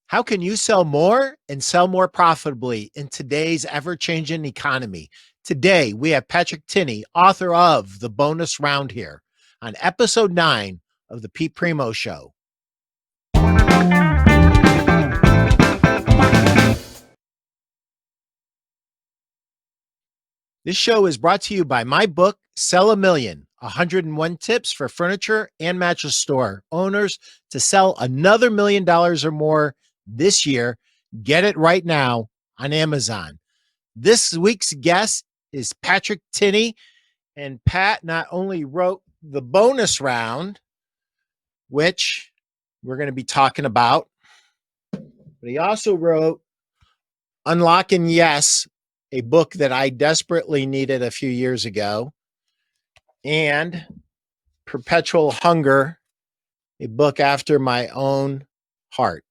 How can you sell more and sell more profitably in today's ever-changing economy? Today, we have Patrick Tinney, author of The Bonus Round here on episode 9 of the Pete Primeau Show. This show is brought to you by my book, Sell a Million, 101 Tips for Furniture and Mattress Store Owners to Sell Another $1 million or more this year. Get it right now on Amazon. This week's guest is Patrick Tinney, and Pat not only wrote The Bonus Round, which we're going to be talking about, but he also wrote Unlocking Yes, a book that I desperately needed a few years ago, and Perpetual Hunger, a book after my own heart.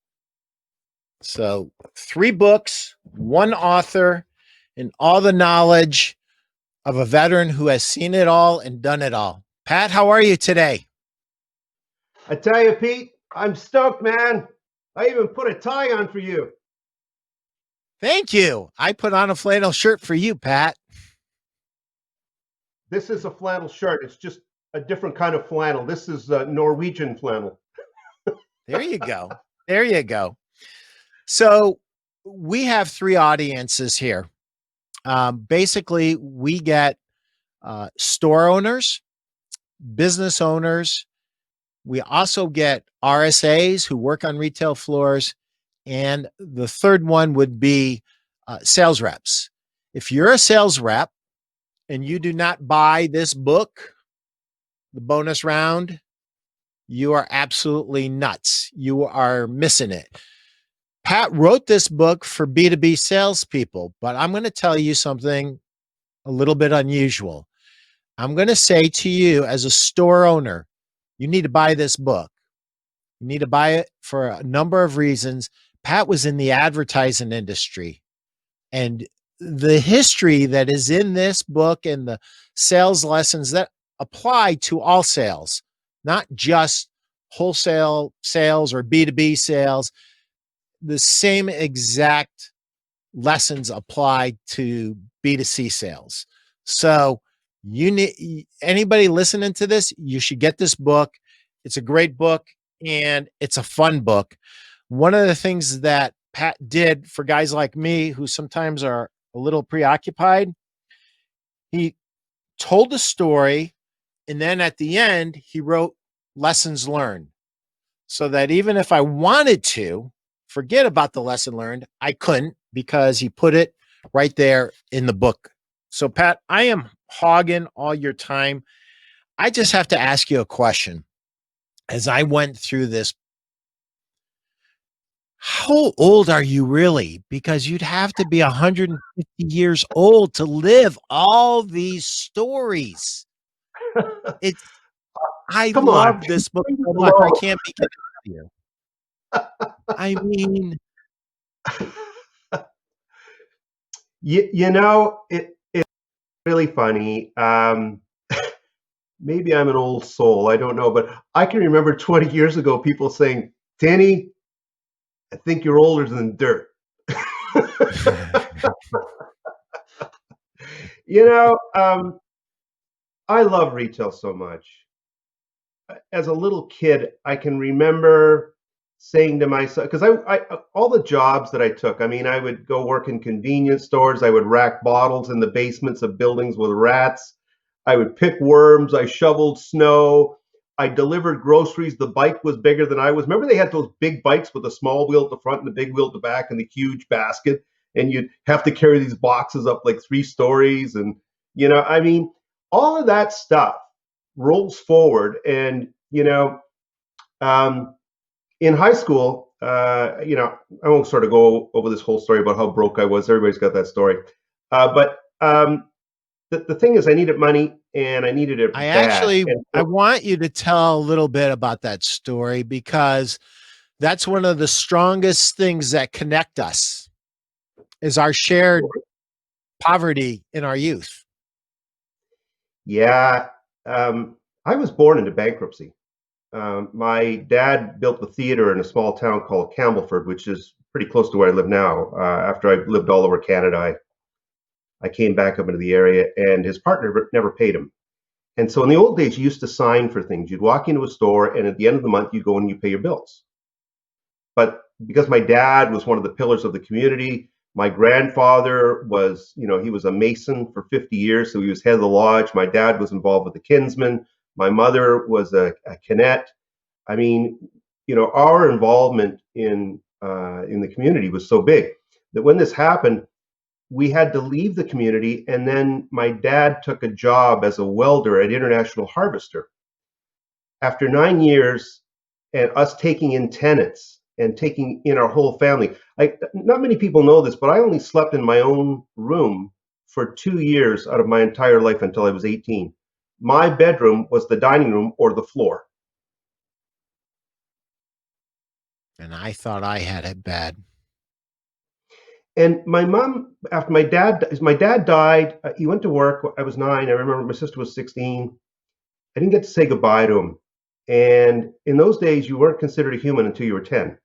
So 3 books, 1 author, and all the knowledge of a veteran who has seen it all and done it all. Pat, how are you today? I tell you, Pete, I'm stoked, man. I even put a tie on for you. Thank you. I put on a flannel shirt for you, Pat. This is a flannel shirt. It's just a different kind of flannel. This is Norwegian flannel. There you go. There you go. So we have 3 audiences here. Basically, we get store owners, business owners. We also get RSAs who work on retail floors. And the third one would be sales reps. If you're a sales rep and you do not buy this book, The Bonus Round, you are absolutely nuts. You are missing it. Pat wrote this book for B2B salespeople, but I'm going to tell you something a little bit unusual. I'm going to say to you as a store owner, you need to buy this book. You need to buy it for a number of reasons. Pat was in the advertising industry, and the history that is in this book and the sales lessons that apply to all sales, not just wholesale sales or B2B sales, the same exact lessons apply to B2C sales. So you need anybody listening to this, you should get this book. It's a great book and it's a fun book. One of the things that Pat did for guys like me who sometimes are a little preoccupied, he told the story and then at the end he wrote lessons learned so that even if I wanted to forget about the lesson learned, I couldn't because he put it right there in the book. So Pat, I am hogging all your time. I just have to ask you a question. As I went through this, how old are you really? Because you'd have to be 150 years old to live all these stories. It's I Come on. love this book so much. I can't make it up to you. I mean, It's really funny. Maybe I'm an old soul. I don't know, but I can remember 20 years ago people saying, Danny, I think you're older than dirt. You know, I love retail so much. As a little kid, I can remember saying to myself, because I all the jobs that I took, I mean, I would go work in convenience stores, I would rack bottles in the basements of buildings with rats, I would pick worms, I shoveled snow, I delivered groceries. The bike was bigger than I was. Remember, they had those big bikes with a small wheel at the front and the big wheel at the back and the huge basket, and you'd have to carry these boxes up like 3 stories, and I mean, all of that stuff rolls forward. And um, in high school, I won't sort of go over this whole story about how broke I was. Everybody's got that story. But the thing is, I needed money and I needed it bad. And I so, want you to tell a little bit about that story because that's one of the strongest things that connect us is our shared poverty in our youth. yeah, I was born into bankruptcy. My dad built the theater in a small town called Campbellford, which is pretty close to where I live now. After I lived all over Canada, I came back up into the area, and his partner never paid him. And so in the old days, you used to sign for things. You'd walk into a store, and at the end of the month, you go and you pay your bills. But because my dad was one of the pillars of the community, my grandfather was, he was a Mason for 50 years, so he was head of the lodge. My dad was involved with the Kinsmen. My mother was a cadet. I mean, our involvement in the community was so big that when this happened, we had to leave the community, and then my dad took a job as a welder at International Harvester. After 9 years, and us taking in tenants and taking in our whole family, not many people know this, but I only slept in my own room for 2 years out of my entire life until I was 18. My bedroom was the dining room or the floor. And I thought I had it bad. And my mom, after my dad died, he went to work. I was 9. I remember my sister was 16. I didn't get to say goodbye to him. And in those days, you weren't considered a human until you were 10.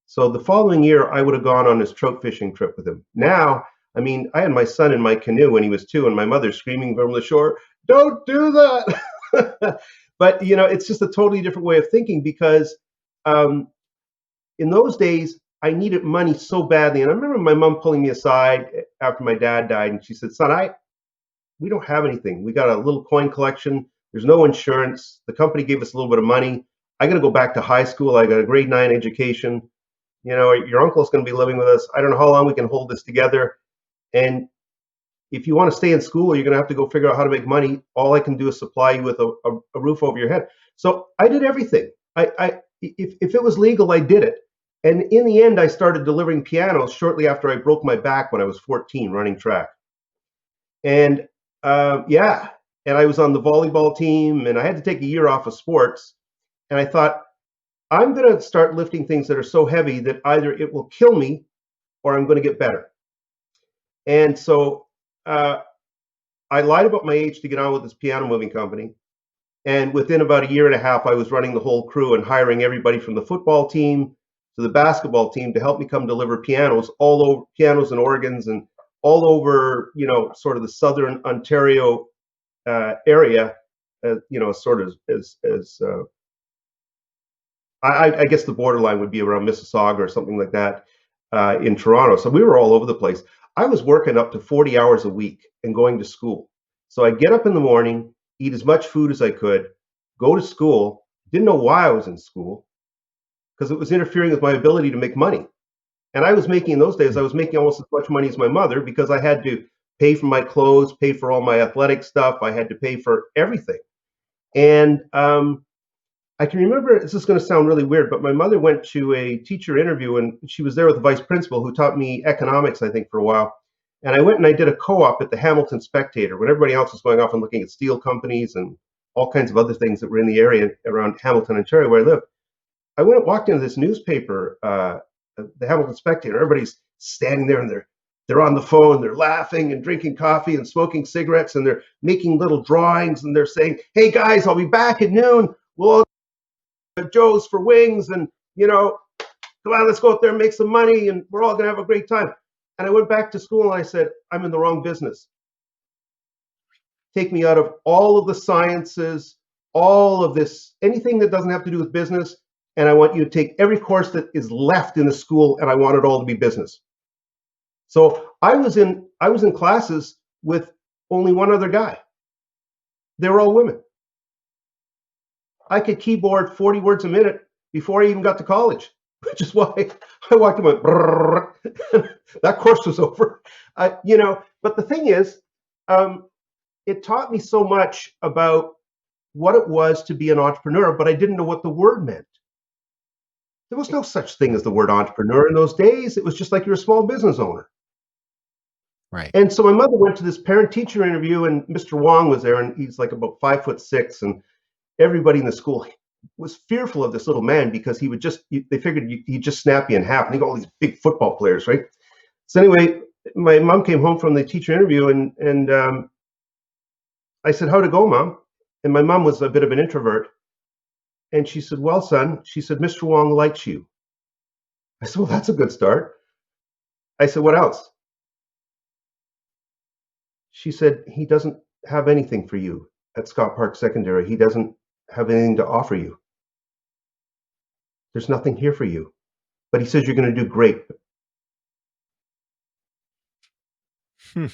So the following year, I would have gone on this trout fishing trip with him. Now, I mean, I had my son in my canoe when he was 2, and my mother screaming from the shore, "Don't do that!" But it's just a totally different way of thinking, because in those days, I needed money so badly. And I remember my mom pulling me aside after my dad died, and she said, "Son, we don't have anything. We got a little coin collection. There's no insurance. The company gave us a little bit of money. I got to go back to high school. I got a grade 9 education. Your uncle's going to be living with us. I don't know how long we can hold this together. And if you want to stay in school, you're going to have to go figure out how to make money. All I can do is supply you with a roof over your head." So I did everything. If it was legal, I did it. And in the end, I started delivering pianos shortly after I broke my back when I was 14 running track. And yeah, and I was on the volleyball team, and I had to take a year off of sports. And I thought, I'm going to start lifting things that are so heavy that either it will kill me or I'm going to get better. And so I lied about my age to get on with this piano moving company. And within about a year and a half, I was running the whole crew and hiring everybody from the football team to the basketball team to help me come deliver pianos pianos and organs, and all over, sort of the southern Ontario area, sort of I guess the borderline would be around Mississauga or something like that in Toronto. So we were all over the place. I was working up to 40 hours a week and going to school. So I'd get up in the morning, eat as much food as I could, go to school. Didn't know why I was in school, because it was interfering with my ability to make money. And I was making, in those days, I was making almost as much money as my mother, because I had to pay for my clothes, pay for all my athletic stuff. I had to pay for everything. And I can remember, this is going to sound really weird, but my mother went to a teacher interview, and she was there with the vice principal, who taught me economics, I think, for a while. And I went and I did a co-op at the Hamilton Spectator when everybody else was going off and looking at steel companies and all kinds of other things that were in the area around Hamilton, Ontario, where I lived. I walked into this newspaper, the Hamilton Spectator. Everybody's standing there, and they're on the phone, they're laughing and drinking coffee and smoking cigarettes, and they're making little drawings, and they're saying, "Hey guys, I'll be back at noon. We'll all go to Joe's for wings, and come on, let's go out there and make some money, and we're all gonna have a great time." And I went back to school and I said, "I'm in the wrong business. Take me out of all of the sciences, all of this, anything that doesn't have to do with business. And I want you to take every course that is left in the school, and I want it all to be business." So I was in classes with only one other guy. They were all women. I could keyboard 40 words a minute before I even got to college, which is why I walked in and went, that course was over. But the thing is, it taught me so much about what it was to be an entrepreneur, but I didn't know what the word meant. There was no such thing as the word entrepreneur in those days. It was just like you're a small business owner. Right. And so my mother went to this parent-teacher interview, and Mr. Wong was there, and he's like about 5'6", and everybody in the school was fearful of this little man, because they figured he'd just snap you in half, and he got all these big football players, right? So anyway, my mom came home from the teacher interview, and I said, "How'd it go, Mom?" And my mom was a bit of an introvert. And she said, well, son, she said, Mr. Wong likes you. I said, well, that's a good start. I said, what else? She said, he doesn't have anything for you at Scott Park Secondary. He doesn't have anything to offer you. There's nothing here for you. But he says you're going to do great. Hmm.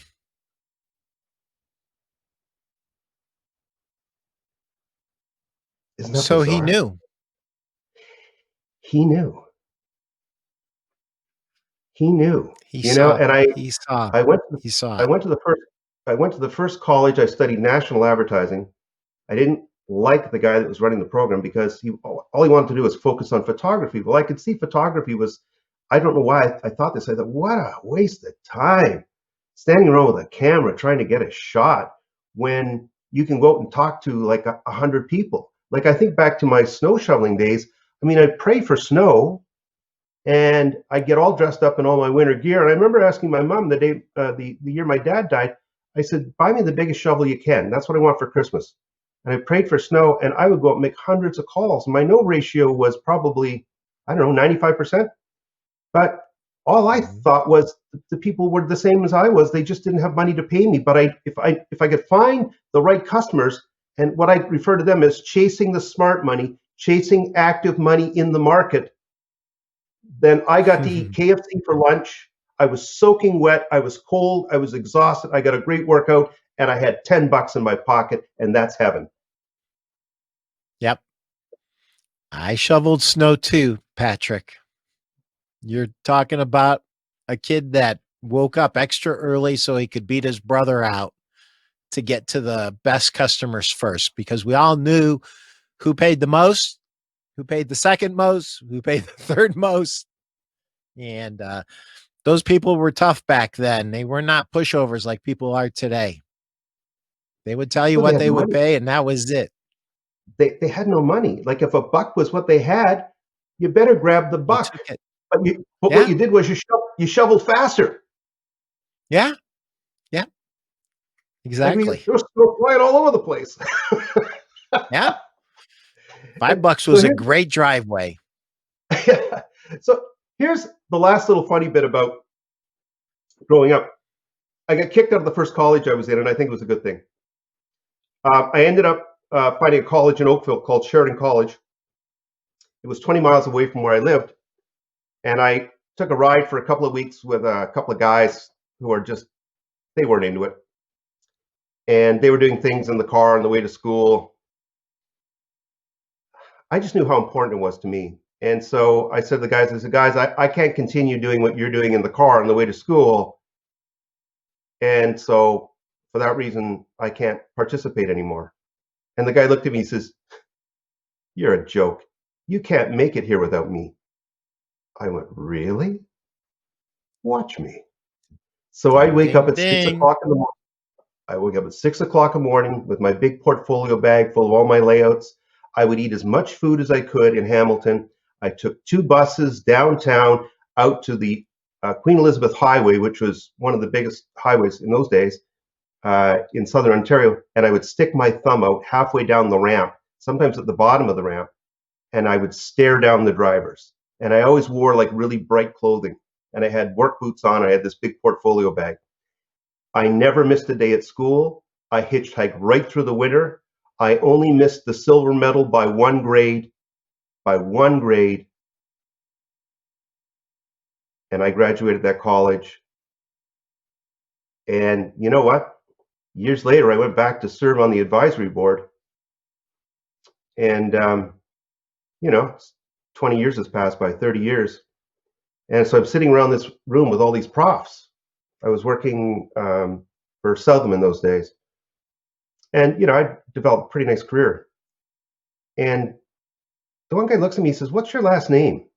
Isn't that So he bizarre? knew. He knew. He knew. He You know, saw. and He saw. I went to the, He saw I it. went to the first I went to the first college. I studied national advertising. I didn't like the guy that was running the program because all he wanted to do was focus on photography. Well, I could see photography was, I don't know why I thought this. I thought, what a waste of time standing around with a camera trying to get a shot when you can go out and talk to like 100 people. Like I think back to my snow shoveling days. I mean, I'd pray for snow and I'd get all dressed up in all my winter gear. And I remember asking my mom the day, the year my dad died, I said, buy me the biggest shovel you can. That's what I want for Christmas. And I prayed for snow, and I would go out and make hundreds of calls. My no ratio was probably, I don't know, 95%. But all I Mhm. thought was the people were the same as I was. They just didn't have money to pay me. But if I could find the right customers, and what I refer to them as chasing the smart money, chasing active money in the market, then I got to eat KFC for lunch. I was soaking wet. I was cold. I was exhausted. I got a great workout, and I had $10 in my pocket, and that's heaven. Yep. I shoveled snow too, Patrick. You're talking about a kid that woke up extra early so he could beat his brother out to get to the best customers first because we all knew who paid the most, who paid the second most, who paid the third most. And those people were tough back then. They were not pushovers like people are today. They would tell you Well, they what had they would money. pay, and that was it. They had no money. Like if a buck was what they had, you better grab the You buck. took it. But what Yeah. you did was you shoveled faster. Yeah. Yeah. Like Exactly. there was snow flying all over the place. Yeah. And $5 so was a great driveway. yeah. So here's the last little funny bit about growing up. I got kicked out of the first college I was in, and I think it was a good thing. I ended up finding a college in Oakville called Sheridan College. It was 20 miles away from where I lived, and I took a ride for a couple of weeks with a couple of guys who are just, they weren't into it. And they were doing things in the car on the way to school. I just knew how important it was to me. And so I said to the guys, I said, guys, I can't continue doing what you're doing in the car on the way to school. And so for that reason, I can't participate anymore. And the guy looked at me and says, you're a joke. You can't make it here without me. I went, really? Watch me. So I'd Ding, wake up ding, at six ding. o'clock in the morning. I wake up at 6 o'clock in the morning with my big portfolio bag full of all my layouts. I would eat as much food as I could in Hamilton. I took two buses downtown out to the Queen Elizabeth Highway, which was one of the biggest highways in those days in southern Ontario, and I would stick my thumb out halfway down the ramp, sometimes at the bottom of the ramp, and I would stare down the drivers. And I always wore like really bright clothing, and I had work boots on. I had this big portfolio bag. I never missed a day at school. I hitchhiked right through the winter. I only missed the silver medal by one grade, and I graduated that college. And you know what? Years later, I went back to serve on the advisory board, and you know, 20 years has passed by, 30 years, and so I'm sitting around this room with all these profs. I was working for Southam in those days, and you know, I developed a pretty nice career. And the one guy looks at me and says, "What's your last name?"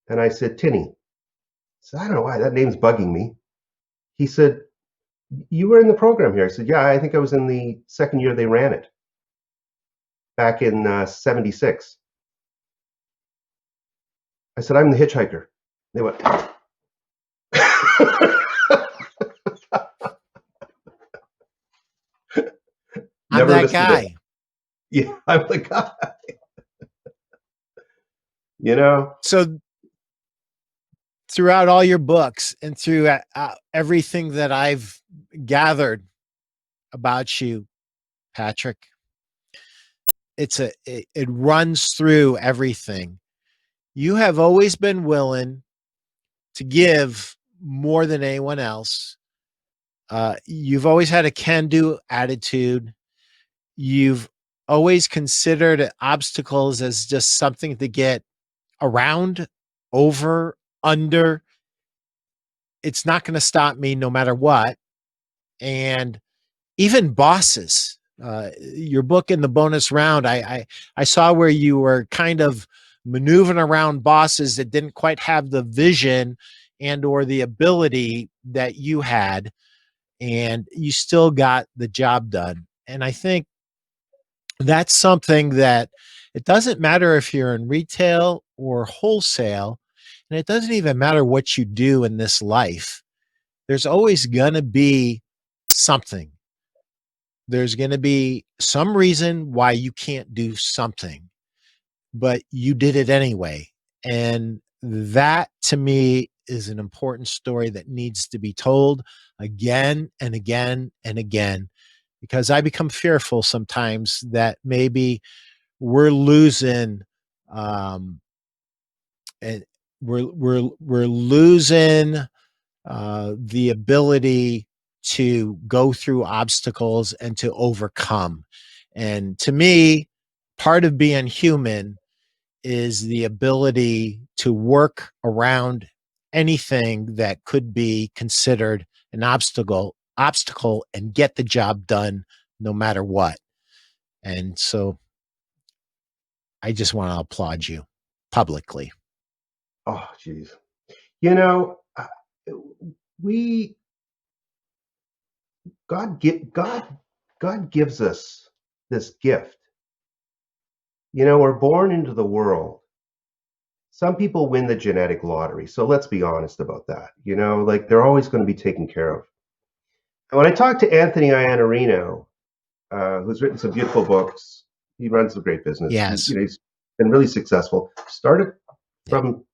And I said, "Tinney." So I don't know why that name's bugging me. He said, "You were in the program here." I said, "Yeah, I think I was in the second year they ran it back in '76." I said, "I'm the hitchhiker." They went, I'm "Never that missed a day." guy. Yeah, I'm the guy. you know? So throughout all your books and through everything that I've gathered about you, Patrick, it runs through everything. You have always been willing to give more than anyone else. You've always had a can-do attitude. You've always considered obstacles as just something to get around, over, under. It's not going to stop me no matter what. And even bosses. Your book in the bonus round, I saw where you were kind of maneuvering around bosses that didn't quite have the vision and or the ability that you had, and you still got the job done. And I think that's something that it doesn't matter if you're in retail or wholesale, and it doesn't even matter what you do in this life. There's always going to be something. There's going to be some reason why you can't do something, but you did it anyway. And that to me is an important story that needs to be told again and again and again, because I become fearful sometimes that maybe we're losing um and we're losing the ability to go through obstacles and to overcome. And to me, part of being human is the ability to work around anything that could be considered an obstacle and get the job done no matter what. And so I just want to applaud you publicly. Oh, geez. You know, we God gives us this gift. You know, we're born into the world. Some people win the genetic lottery, so let's be honest about that. You know, like they're always going to be taken care of. And when I talked to Anthony Iannarino, who's written some beautiful books, he runs a great business. Yes. He's been really successful. Started Yeah. from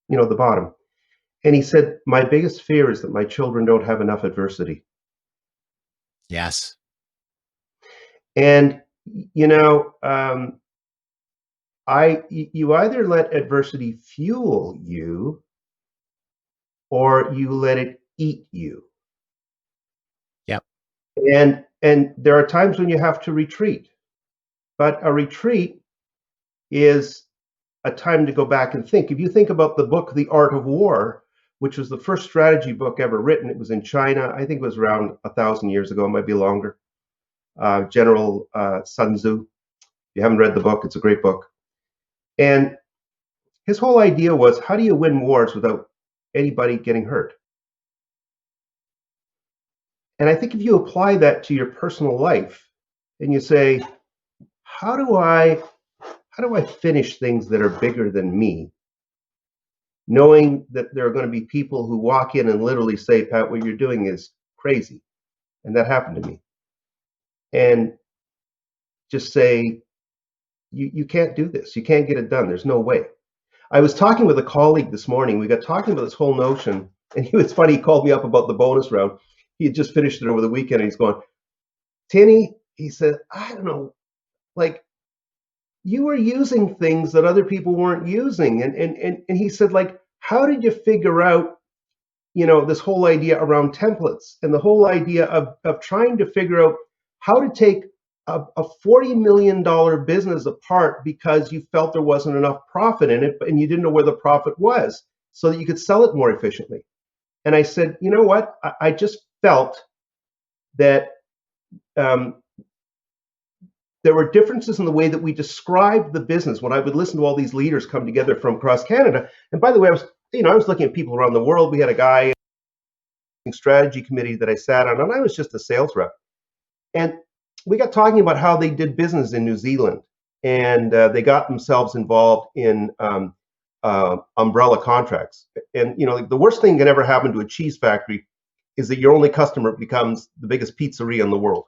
the bottom, and he said, "My biggest fear is that my children don't have enough adversity." Yes. And you know, you either let adversity fuel you or you let it eat you. Yep. And there are times when you have to retreat, but a retreat is a time to go back and think. If you think about the book The Art of War, which was the first strategy book ever written, it was in China. I think it was around 1,000 years ago. It might be longer. General Sun Tzu. If you haven't read the book, it's a great book. And his whole idea was, how do you win wars without anybody getting hurt? And I think if you apply that to your personal life and you say, how do I finish things that are bigger than me, knowing that there are going to be people who walk in and literally say, Pat, what you're doing is crazy. And that happened to me. And just say, you can't do this. You can't get it done. There's no way. I was talking with a colleague this morning. We got talking about this whole notion. And he was funny. He called me up about the bonus round. He had just finished it over the weekend. And he's going, Tinney, he said, I don't know, like, you were using things that other people weren't using. And he said, like, how did you figure out, this whole idea around templates and the whole idea of trying to figure out how to take a $40 million business apart because you felt there wasn't enough profit in it and you didn't know where the profit was so that you could sell it more efficiently. And I said, you know what? I just felt that there were differences in the way that we described the business when I would listen to all these leaders come together from across Canada. And by the way, I was looking at people around the world. We had a guy strategy committee that I sat on, and I was just a sales rep. And we got talking about how they did business in New Zealand, and they got themselves involved in umbrella contracts. And the worst thing that can ever happen to a cheese factory is that your only customer becomes the biggest pizzeria in the world.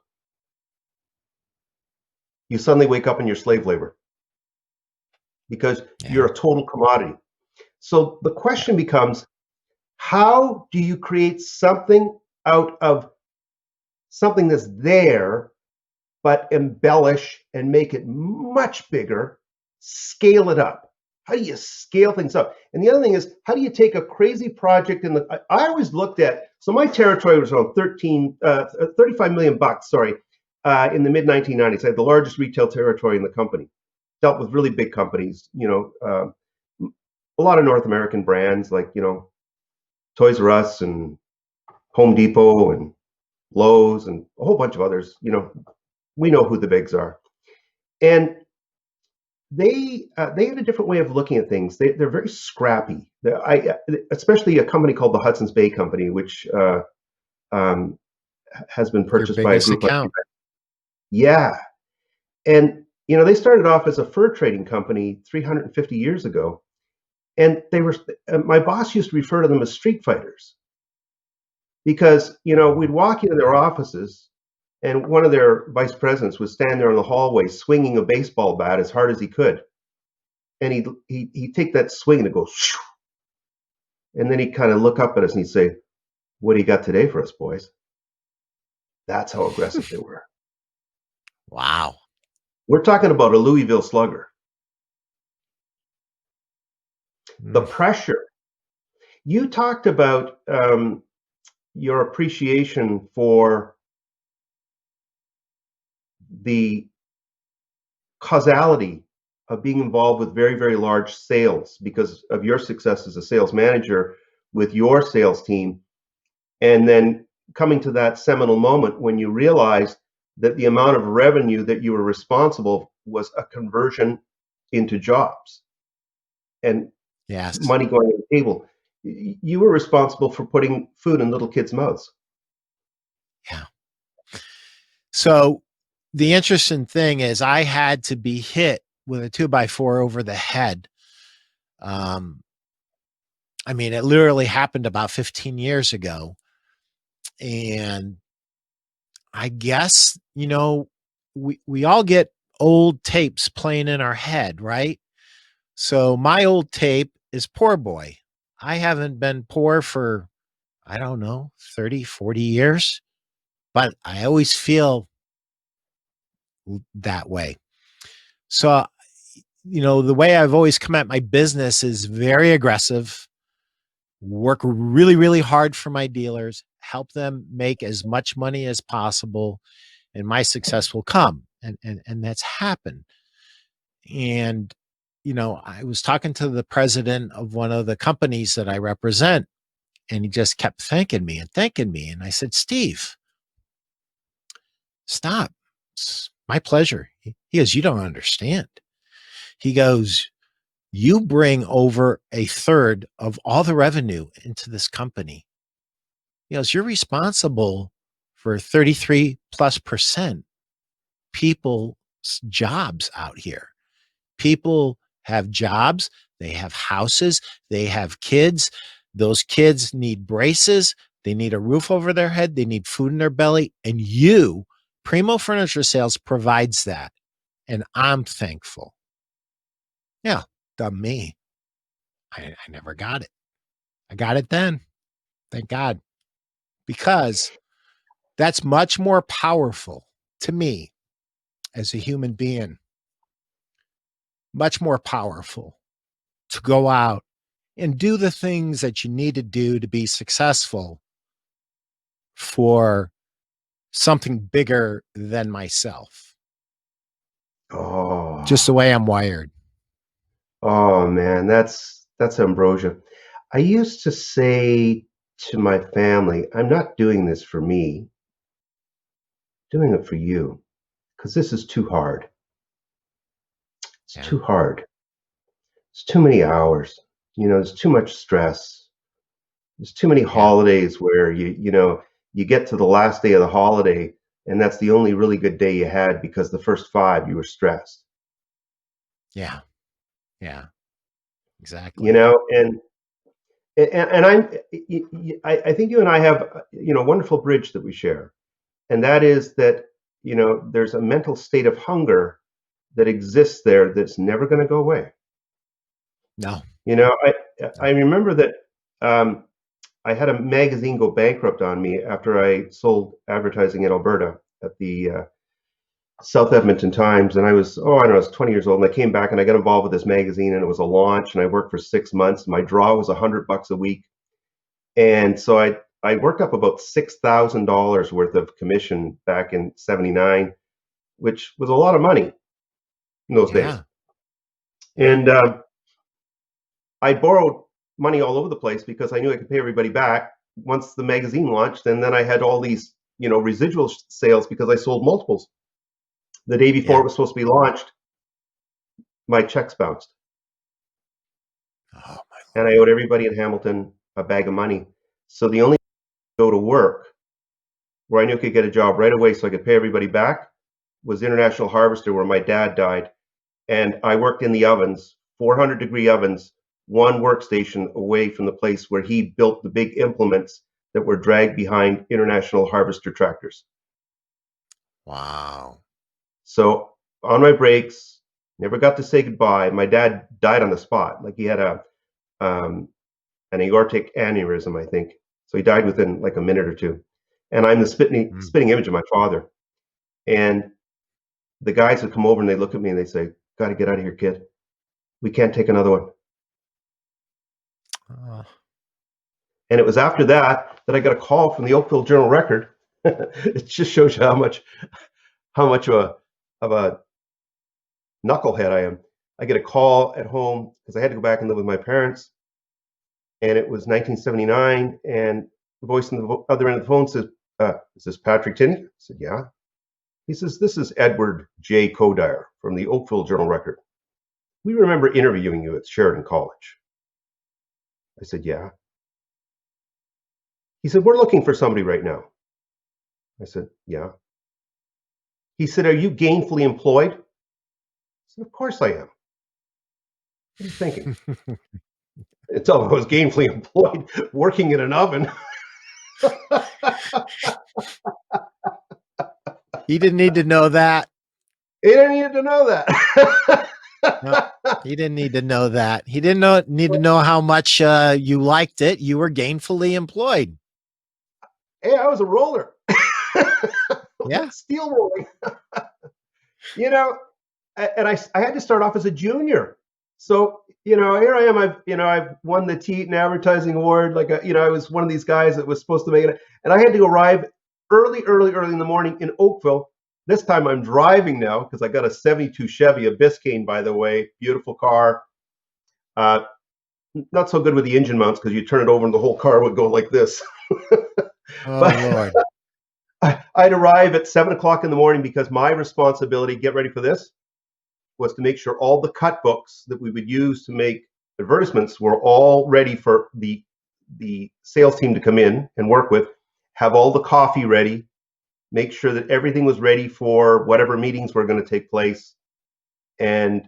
You suddenly wake up in your slave labor. because Yeah. you're a total commodity. So the Yeah. question becomes, how do you create something out of something that's there, but embellish and make it much bigger, scale it up? How do you scale things up? And the other thing is, how do you take a crazy project I always looked at, so my territory was around 35 million bucks, sorry, in the mid 1990s. I had the largest retail territory in the company. Dealt with really big companies, a lot of North American brands like, Toys R Us and Home Depot and Lowe's and a whole bunch of others. We know who the bigs are. And they had a different way of looking at things. They're very scrappy. Especially a company called the Hudson's Bay Company, which um, has been Your purchased by a biggest group like, account. yeah. And they started off as a fur trading company 350 years ago, and they were. My boss used to refer to them as street fighters because we'd walk into their offices, and one of their vice presidents would stand there in the hallway swinging a baseball bat as hard as he could, and he'd take that swing and it goes, shoo, and then he'd kind of look up at us and he'd say, "What do you got today for us, boys?" That's how aggressive they were. Wow. We're talking about a Louisville Slugger. The Mm. pressure. You talked about your appreciation for the causality of being involved with very, very large sales because of your success as a sales manager with your sales team. And then coming to that seminal moment when you realized that the amount of revenue that you were responsible was a conversion into jobs and Yes. money going on the table. You were responsible for putting food in little kids' mouths. Yeah. So the interesting thing is I had to be hit with a 2x4 over the head. Um, I mean, it literally happened about 15 years ago. And I guess, we all get old tapes playing in our head, right? So my old tape is poor boy. I haven't been poor for, I don't know, 30, 40 years, but I always feel that way. So, the way I've always come at my business is very aggressive, work really, really hard for my dealers, help them make as much money as possible, and my success will come. And that's happened. And, I was talking to the president of one of the companies that I represent, and he just kept thanking me and thanking me. And I said, Steve, stop. It's my pleasure. He goes, you don't understand. He goes, you bring over a third of all the revenue into this company. He goes, you're responsible for 33 plus percent people's jobs out here. People have jobs, they have houses, they have kids. Those kids need braces, they need a roof over their head, they need food in their belly. And you, Primo Furniture Sales, provides that. And I'm thankful. Yeah, dumb me. I never got it. I got it then. Thank God. Because that's much more powerful to me as a human being, much more powerful to go out and do the things that you need to do to be successful for something bigger than myself. Oh, Just the way I'm wired. oh man, that's ambrosia. I used to say to my family, I'm not doing this for me, I'm doing it for you, because this is too hard. It's Yeah. too hard. It's too many hours. There's too much stress. There's too many Yeah. holidays where you get to the last day of the holiday and that's the only really good day you had because the first five you were stressed. Yeah. Yeah. You Exactly. know, and I think you and I have a wonderful bridge that we share, and that is that there's a mental state of hunger that exists there that's never going to go away. No. You know, I remember that um, I had a magazine go bankrupt on me after I sold advertising in Alberta at the South Edmonton Times, and I was, oh, I don't know, I was 20 years old, and I came back and I got involved with this magazine, and it was a launch, and I worked for 6 months. My draw was $100 a week, and so I worked up about $6,000 worth of commission back in '79, which was a lot of money in those days. Yeah. Yeah. And I borrowed money all over the place because I knew I could pay everybody back once the magazine launched, and then I had all these, residual sales because I sold multiples. The day before Yeah. it was supposed to be launched, my checks bounced, Oh my and I Lord. owed everybody in Hamilton a bag of money. So the only way to go to work where I knew I could get a job right away so I could pay everybody back was International Harvester, where my dad died. And I worked in the ovens, 400-degree ovens, one workstation away from the place where he built the big implements that were dragged behind International Harvester tractors. Wow. So on my breaks, never got to say goodbye. My dad died on the spot. Like he had um, an aortic aneurysm, I think. So he died within like a minute or two. And I'm the Mm. spitting image of my father. And the guys would come over and they look at me and they say, "Got to get out of here, kid. We can't take another one." Uh, And it was after that that I got a call from the Oakville Journal Record. It just shows you how much of a knucklehead I am. I get a call at home because I had to go back and live with my parents, and it was 1979. And the voice on the other end of the phone says, "Is this Patrick Tinney?" I said, "Yeah." He says, "This is Edward J. Kodire from the Oakville Journal Record. We remember interviewing you at Sheridan College." I said, "Yeah." He said, "We're looking for somebody right now." I said, "Yeah." He said, "Are you gainfully employed?" I said, "Of course I am. What are you thinking?" Until I was gainfully employed working in an oven. he didn't need to know that. He didn't need to know that. No, he didn't need to know that. He didn't need to know how much you liked it. You were gainfully employed. Hey, I was a roller. Yeah. Steel rolling. You know, and I had to start off as a junior. So, here I am. I've won the Teton Advertising Award. Like, I was one of these guys that was supposed to make it. And I had to arrive early, early, early in the morning in Oakville. This time I'm driving now because I got a '72 Chevy, a Biscayne, by the way, beautiful car. Uh, Not so good with the engine mounts because you turn it over and the whole car would go like this. Oh But Lord. I'd arrive at 7 o'clock in the morning because my responsibility, get ready for this, was to make sure all the cut books that we would use to make advertisements were all ready for the sales team to come in and work with, have all the coffee ready, make sure that everything was ready for whatever meetings were going to take place. And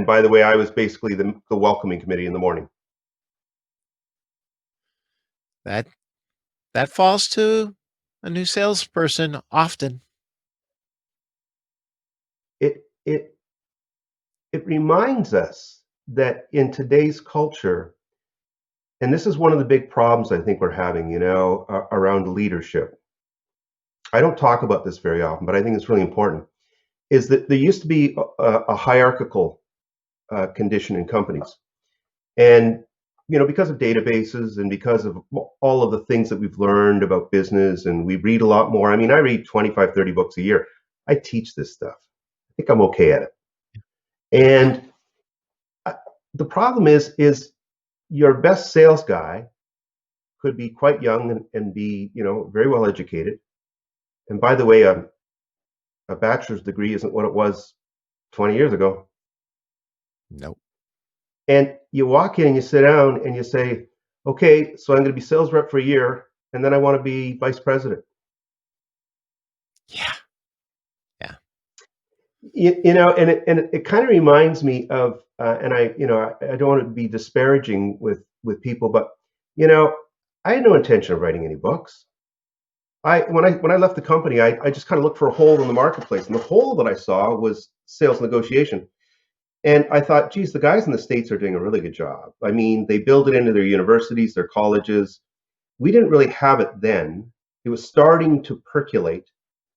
by the way, I was basically the welcoming committee in the morning. That that falls to a new salesperson often. It it reminds us that in today's culture, and this is one of the big problems I think we're having, around leadership. I don't talk about this very often, but I think it's really important. Is that there used to be a hierarchical condition in companies, and because of databases and because of all of the things that we've learned about business, and we read a lot more. I mean, I read 25, 30 books a year. I teach this stuff. I think I'm okay at it. Yeah. And the problem is your best sales guy could be quite young and be, very well educated. And by the way, a bachelor's degree isn't what it was 20 years ago. Nope. And you walk in and you sit down and you say, "Okay, so I'm going to be sales rep for a year, and then I want to be vice president." Yeah. Yeah. And it kind of reminds me of, and I don't want to be disparaging with people, but you know, I had no intention of writing any books. When I left the company, I just kind of looked for a hole in the marketplace, and the hole that I saw was sales negotiation. And I thought, geez, the guys in the States are doing a really good job. I mean, they build it into their universities, their colleges. We didn't really have it then. It was starting to percolate,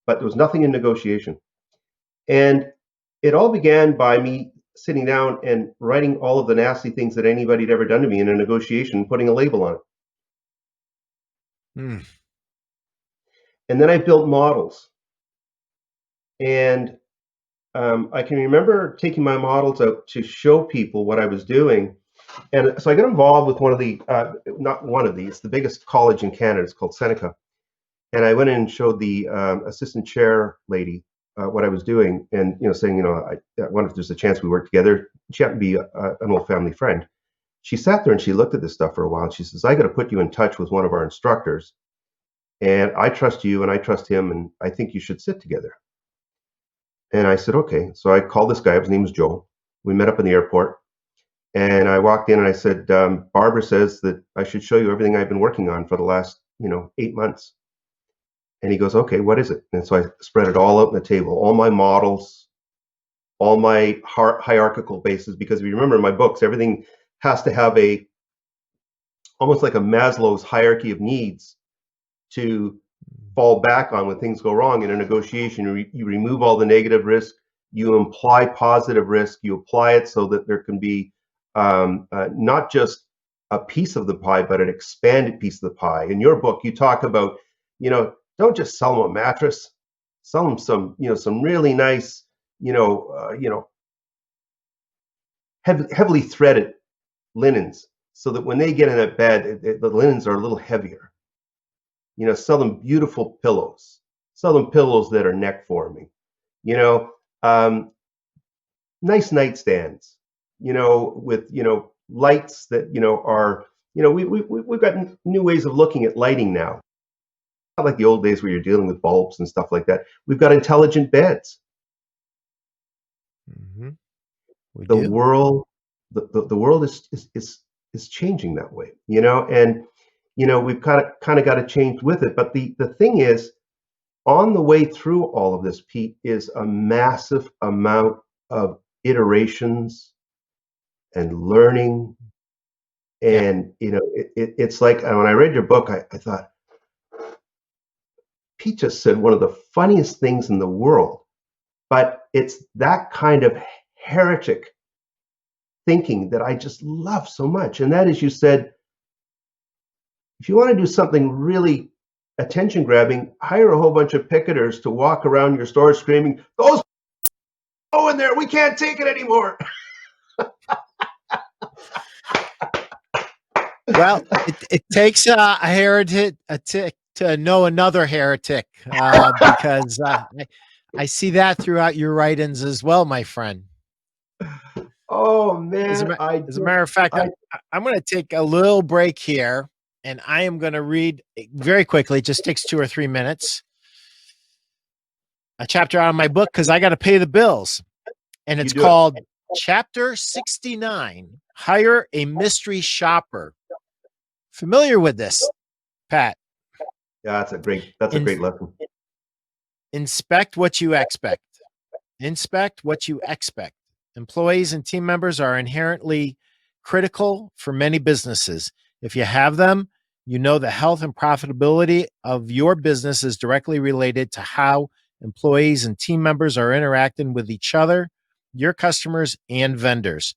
but there was nothing in negotiation. And it all began by me sitting down and writing all of the nasty things that anybody had ever done to me in a negotiation, putting a label on it. Mm. And then I built models. And I can remember taking my models out to show people what I was doing. And so I got involved with one of the, not one of these, the biggest college in Canada. It's called Seneca. And I went in and showed the assistant chair lady what I was doing, and saying, I wonder if there's a chance we work together. She happened to be an old family friend. She sat there and she looked at this stuff for a while. And she says, "I got to put you in touch with one of our instructors, and I trust you, and I trust him, and I think you should sit together." And I said, "Okay." So I called this guy. His name was Joe. We met up in the airport, and I walked in and I said, "Barbara says that I should show you everything I've been working on for the last 8 months." And he goes, "Okay, what is it?" And so I spread it all out on the table, all my models, all my hierarchical bases, because if you remember in my books, everything has to have almost like a Maslow's hierarchy of needs to fall back on when things go wrong in a negotiation. You remove all the negative risk, you imply positive risk, you apply it so that there can be not just a piece of the pie, but an expanded piece of the pie. In your book, you talk about, don't just sell them a mattress, sell them some really nice, heavily threaded linens, so that when they get in that bed, the linens are a little heavier. Sell them beautiful pillows. Sell them pillows that are neck forming. You know, nice nightstands. With lights that are. We've got new ways of looking at lighting now. Not like the old days where you're dealing with bulbs and stuff like that. We've got intelligent beds. Mm-hmm. We The do. world, the world is changing that way. And we've kind of got to change with it. But the thing is, on the way through all of this, Pete, is a massive amount of iterations and learning. Yeah. And it's like when I read your book, I thought, Pete just said one of the funniest things in the world. But it's that kind of heretic thinking that I just love so much. And that is, you said, if you want to do something really attention grabbing, hire a whole bunch of picketers to walk around your store screaming, "Those go in there, we can't take it anymore." Well, it takes a heretic to know another heretic, because I see that throughout your writings as well, my friend. Oh As a, man, ma- as a matter of fact, I'm going to take a little break here, and I am going to read very quickly. It just takes 2 or 3 minutes. A chapter out of my book because I got to pay the bills, and you it's do it. called Chapter 69: Hire a Mystery Shopper. Familiar with this, Pat? Yeah, that's a In, great lesson. inspect what you expect. Inspect what you expect. Employees and team members are inherently critical for many businesses. If you have them, you know the health and profitability of your business is directly related to how employees and team members are interacting with each other, your customers, and vendors.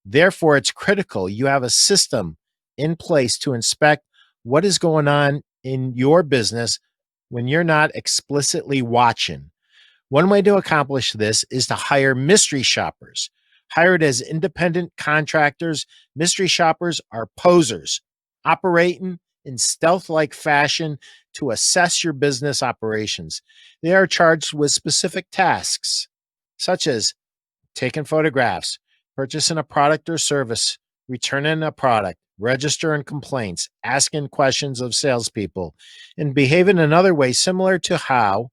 Therefore, it's critical you have a system in place to inspect what is going on in your business when you're not explicitly watching. One way to accomplish this is to hire mystery shoppers. Hired as independent contractors, mystery shoppers are posers, operating in stealth like fashion to assess your business operations. They are charged with specific tasks, such as taking photographs, purchasing a product or service, returning a product, registering complaints, asking questions of salespeople, and behaving in other ways similar to how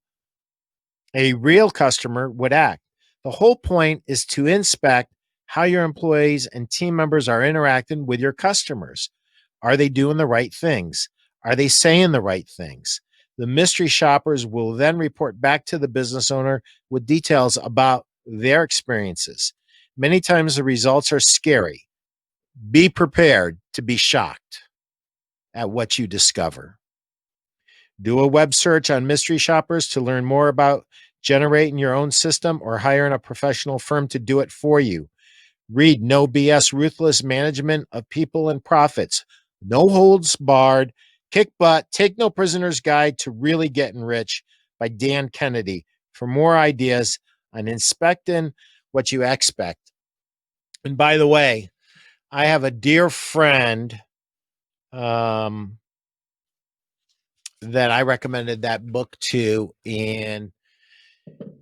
a real customer would act. The whole point is to inspect how your employees and team members are interacting with your customers. Are they doing the right things? Are they saying the right things? The mystery shoppers will then report back to the business owner with details about their experiences. Many times the results are scary. Be prepared to be shocked at what you discover. Do a web search on mystery shoppers to learn more about generating your own system or hiring a professional firm to do it for you. Read No BS Ruthless Management of People and Profits. No holds barred, kick butt, take no prisoners guide to really getting rich by Dan Kennedy for more ideas on inspecting what you expect. And by the way, I have a dear friend that I recommended that book to, and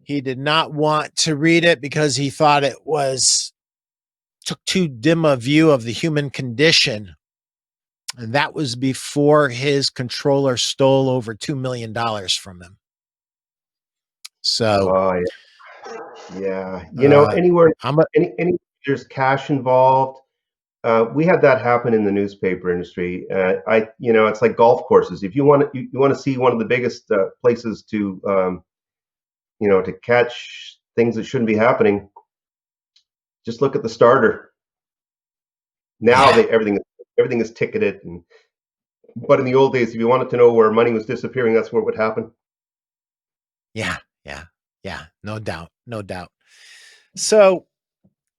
he did not want to read it because he thought it was took too dim a view of the human condition. And that was before his controller stole over $2 million from him. So, Oh, yeah. You know, anywhere, I'm a, any there's cash involved. We had that happen in the newspaper industry. It's like golf courses. If you want to see one of the biggest places to catch things that shouldn't be happening, just look at the starter. Now yeah, everything is ticketed, but in the old days, if you wanted to know where money was disappearing, that's where it would happen. yeah, yeah, yeah, no doubt, no doubt. So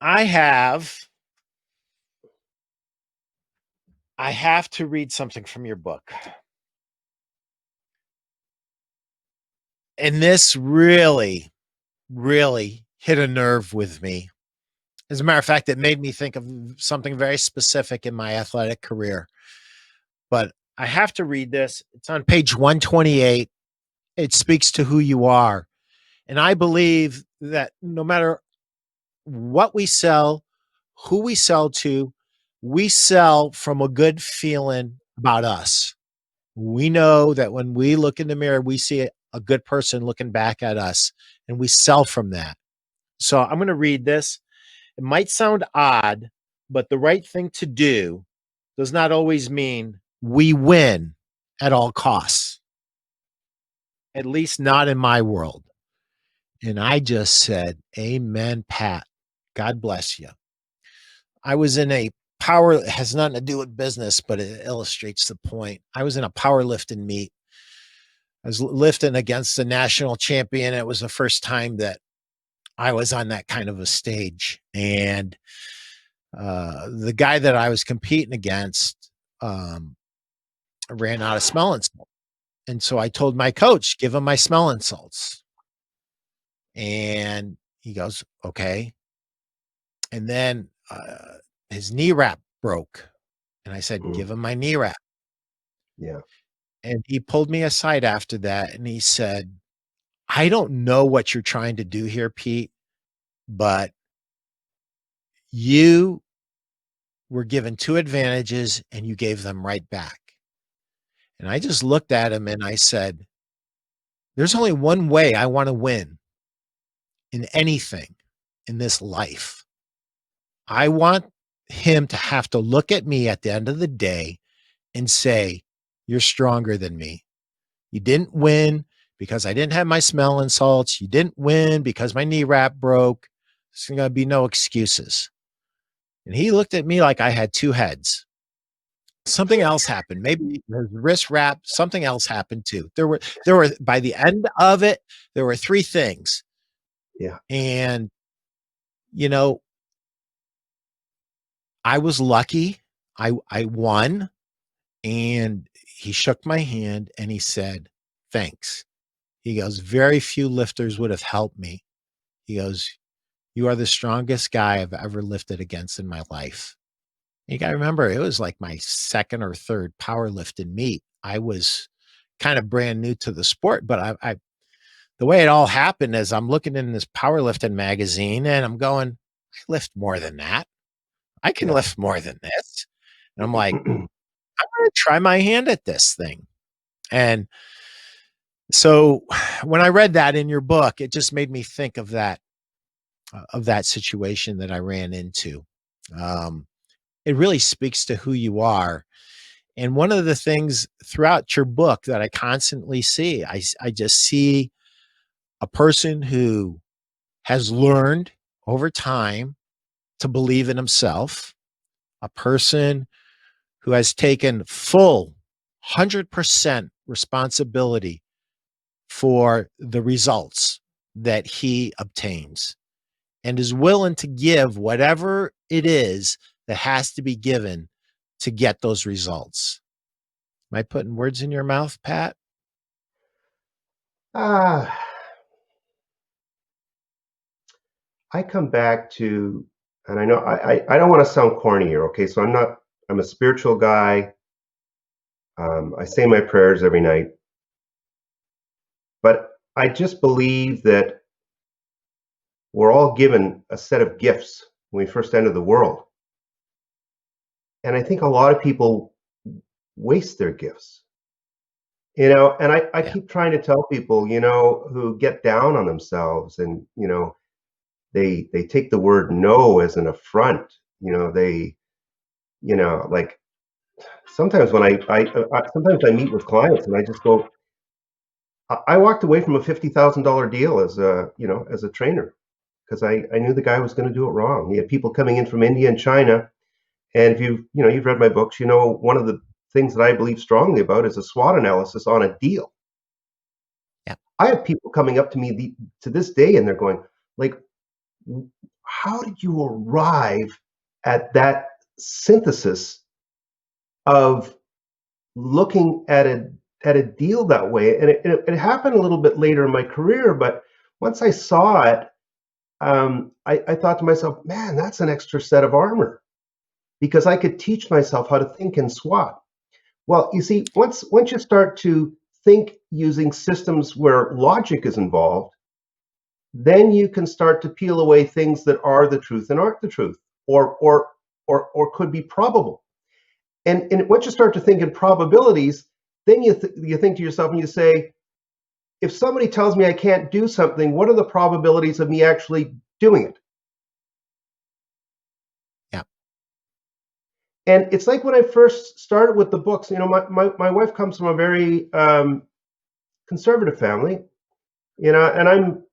I have to read something from your book. And this really, really hit a nerve with me. As a matter of fact, it made me think of something very specific in my athletic career. But I have to read this. It's on page 128. It speaks to who you are. And I believe that no matter what we sell, who we sell to, we sell from a good feeling about us. We know that when we look in the mirror, we see a good person looking back at us, and we sell from that. So I'm going to read this. It might sound odd, but the right thing to do does not always mean we win at all costs, at least not in my world. And I just said, Amen, Pat. God bless you. I was in a power, it has nothing to do with business, but it illustrates the point. I was in a powerlifting meet. I was lifting against the national champion. It was the first time that I was on that kind of a stage. And the guy that I was competing against ran out of smelling salts. And so I told my coach, give him my smelling salts. And he goes, okay. And then his knee wrap broke. And I said, Mm, give him my knee wrap. yeah. And he pulled me aside after that and he said, I don't know what you're trying to do here, Pete, but you were given two advantages and you gave them right back. And I just looked at him and I said, there's only one way I want to win in anything in this life. I want him to have to look at me at the end of the day and say, you're stronger than me. You didn't win because I didn't have my smelling salts. You didn't win because my knee wrap broke. There's going to be no excuses. And he looked at me like I had two heads. Something else happened. Maybe his wrist wrap, something else happened too. There were by the end of it, there were three things. Yeah. And you know, I was lucky. I won, and he shook my hand and he said, "Thanks." He goes, "Very few lifters would have helped me." He goes, "You are the strongest guy I've ever lifted against in my life." You got to remember, it was like my second or third powerlifting meet. I was kind of brand new to the sport, but I the way it all happened is I'm looking in this powerlifting magazine and I'm going, I lift more than that. I can Yeah. lift more than this. And I'm like, I'm going to try my hand at this thing. And so when I read that in your book, it just made me think of that situation that I ran into. Um, it really speaks to who you are. And one of the things throughout your book that I constantly see, I just see a person who has learned over time to believe in himself, a person who has taken full 100% responsibility for the results that he obtains and is willing to give whatever it is that has to be given to get those results. Am I putting words in your mouth, Pat? Ah, I come back to, and I know I don't want to sound corny here, okay? So I'm a spiritual guy. I say my prayers every night, but I just believe that we're all given a set of gifts when we first enter the world. And I think a lot of people waste their gifts, and I Yeah. keep trying to tell people, who get down on themselves and, they take the word no as an affront. They, like sometimes when sometimes I meet with clients and I just go, I walked away from a $50,000 deal as a trainer because I knew the guy was going to do it wrong. He had people coming in from India and China. And if you've read my books, one of the things that I believe strongly about is a SWOT analysis on a deal. Yeah. I have people coming up to me to this day, and they're going, like, how did you arrive at that synthesis of looking at a deal that way? And it happened a little bit later in my career, but once I saw it, I thought to myself, man, that's an extra set of armor because I could teach myself how to think in SWOT. Well, you see, once you start to think using systems where logic is involved, then you can start to peel away things that are the truth and aren't the truth, or could be probable. And once you start to think in probabilities, then you think to yourself and you say, if somebody tells me I can't do something, what are the probabilities of me actually doing it? Yeah. And it's like when I first started with the books, my wife comes from a very conservative family, and I'm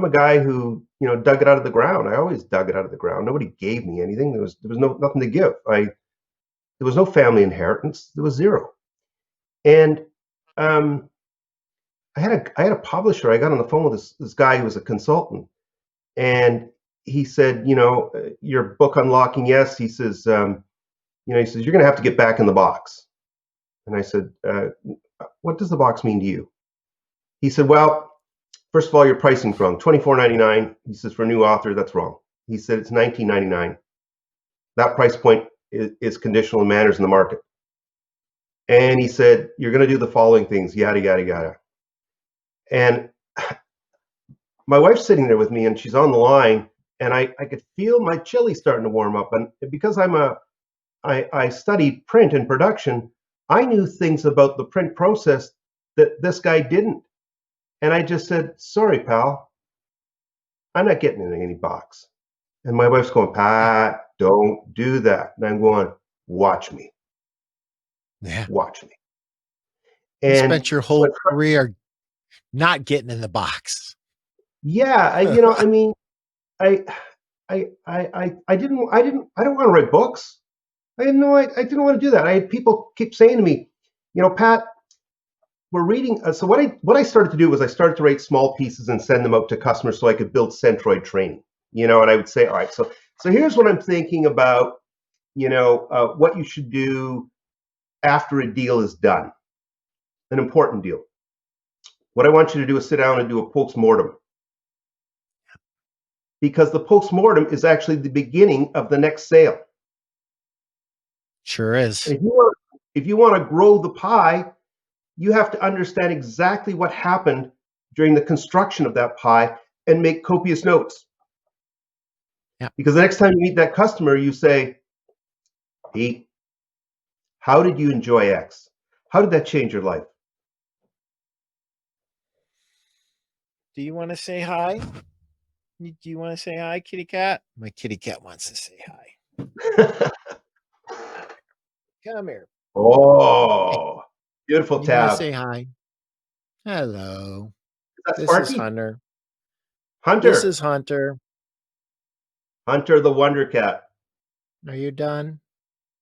a guy who, dug it out of the ground. I always dug it out of the ground. Nobody gave me anything. There was nothing to give. There was no family inheritance. There was zero. And um, I had a publisher. I got on the phone with this guy who was a consultant, and he said, your book Unlocking Yes. He says, you're going to have to get back in the box. And I said, what does the box mean to you? He said, well, first of all, your pricing's wrong. $24.99. He says for a new author, that's wrong. He said it's $19.99. That price point is conditional and matters in the market. And he said, you're going to do the following things, yada, yada, yada. And my wife's sitting there with me and she's on the line, and I could feel my chili starting to warm up. And because I studied print and production, I knew things about the print process that this guy didn't. And I just said, sorry, pal, I'm not getting in any box. And my wife's going, Yeah. Pat, don't do that. And I'm going, watch me, Yeah. watch me. You And spent your so, whole career not getting in the box. yeah, I mean, I, I don't want to write books. I didn't want to do that. I had people keep saying to me, Pat, we're reading. So what I started to do was I started to write small pieces and send them out to customers so I could build Centroid training. And I would say, all right, so here's what I'm thinking about. What you should do after a deal is done, an important deal. What I want you to do is sit down and do a post-mortem, because the post-mortem is actually the beginning of the next sale. Sure And is. if you want to grow the pie, you have to understand exactly what happened during the construction of that pie and make copious notes. Yeah. Because the next time you meet that customer, you say, Pete, how did you enjoy X? How did that change your life? Do you want to say hi? Do you want to say hi, kitty cat? My kitty cat wants to say hi. Come here. Hey, Oh, beautiful you want to tab. say hi? Hello. Is that This is Sparky? Hunter. This Hunter. is Hunter. Hunter the Wonder Cat. Are you done?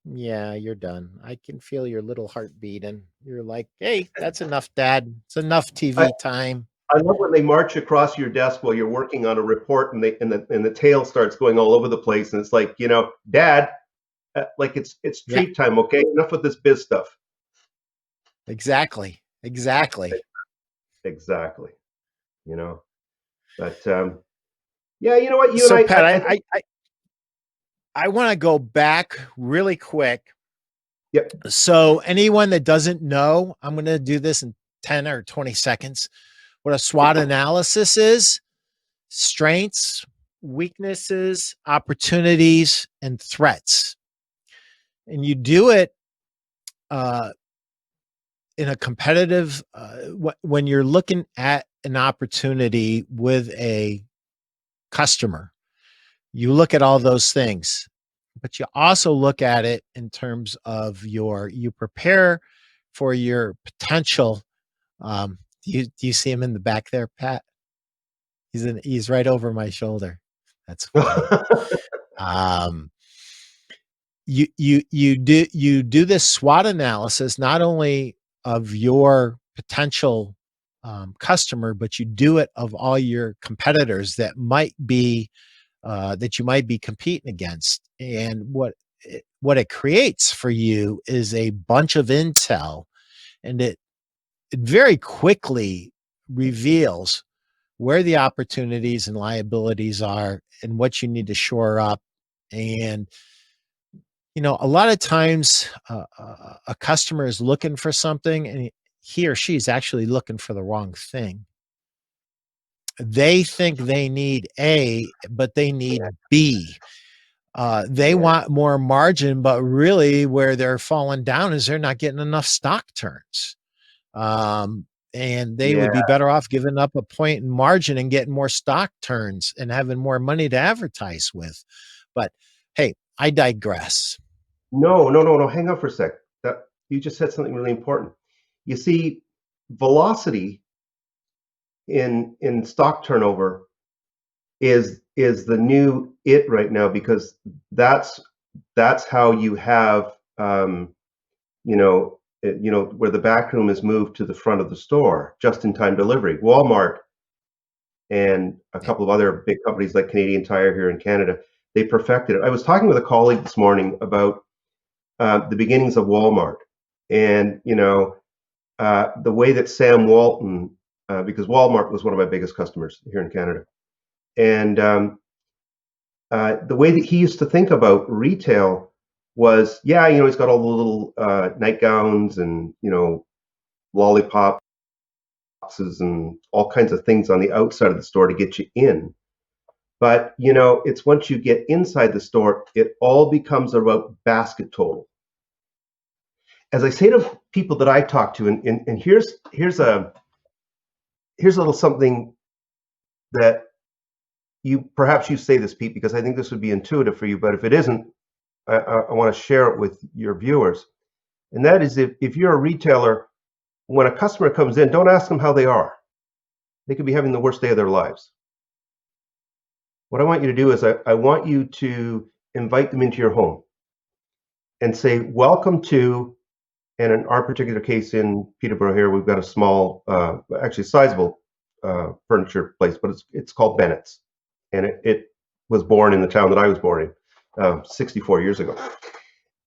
Yeah, you're done. I can feel your little heart beating. You're like, hey, that's enough, Dad. It's enough I, TV time. I love when they march across your desk while you're working on a report, and the tail starts going all over the place, and it's like, Dad, like it's Yeah, treat time, okay? Enough with this biz stuff. exactly. Exactly. Exactly. You know, but yeah, you know what? You and So, Pat, I think, I want to go back really quick. yep. So, anyone that doesn't know, I'm going to do this in 10 or 20 seconds. What a SWOT analysis is: strengths, weaknesses, opportunities, and threats. And you do it uh, in a competitive, when you're looking at an opportunity with a customer, you look at all those things, but you also look at it in terms of you prepare for your potential. Do you see him in the back there, Pat? He's right over my shoulder. That's funny. Um, you do this SWOT analysis not only of your potential customer, but you do it of all your competitors that you might be competing against. And what it creates for you is a bunch of intel, and it very quickly reveals where the opportunities and liabilities are and what you need to shore up. And a lot of times a customer is looking for something, and he or she is actually looking for the wrong thing. They think they need A, but they Yeah, need B. They yeah, want more margin, but really where they're falling down is they're not getting enough stock turns. And they yeah. would be better off giving up a point in margin and getting more stock turns and having more money to advertise with. But hey, I digress. No, no, no, no. Hang on for a sec. That you just said something really important. You see, velocity in stock turnover is the new it right now, because that's that's how you have where the back room is moved to the front of the store, just in time delivery. Walmart and a Yeah. couple of other big companies like Canadian Tire here in Canada, they perfected it. I was talking with a colleague this morning about the beginnings of Walmart, and the way that Sam Walton, because Walmart was one of my biggest customers here in Canada, and the way that he used to think about retail was, yeah, he's got all the little nightgowns and lollipops and all kinds of things on the outside of the store to get you in. But it's once you get inside the store, it all becomes about basket total. As I say to people that I talk to, and here's a little something that perhaps you say this, Pete, because I think this would be intuitive for you, but if it isn't, I want to share it with your viewers. And that is, if you're a retailer, when a customer comes in, don't ask them how they are. They could be having the worst day of their lives. What I want you to do is I want you to invite them into your home and say, welcome to, and in our particular case in Peterborough here, we've got a small, actually sizable furniture place, but it's called Bennett's. And it was born in the town that I was born in 64 years ago.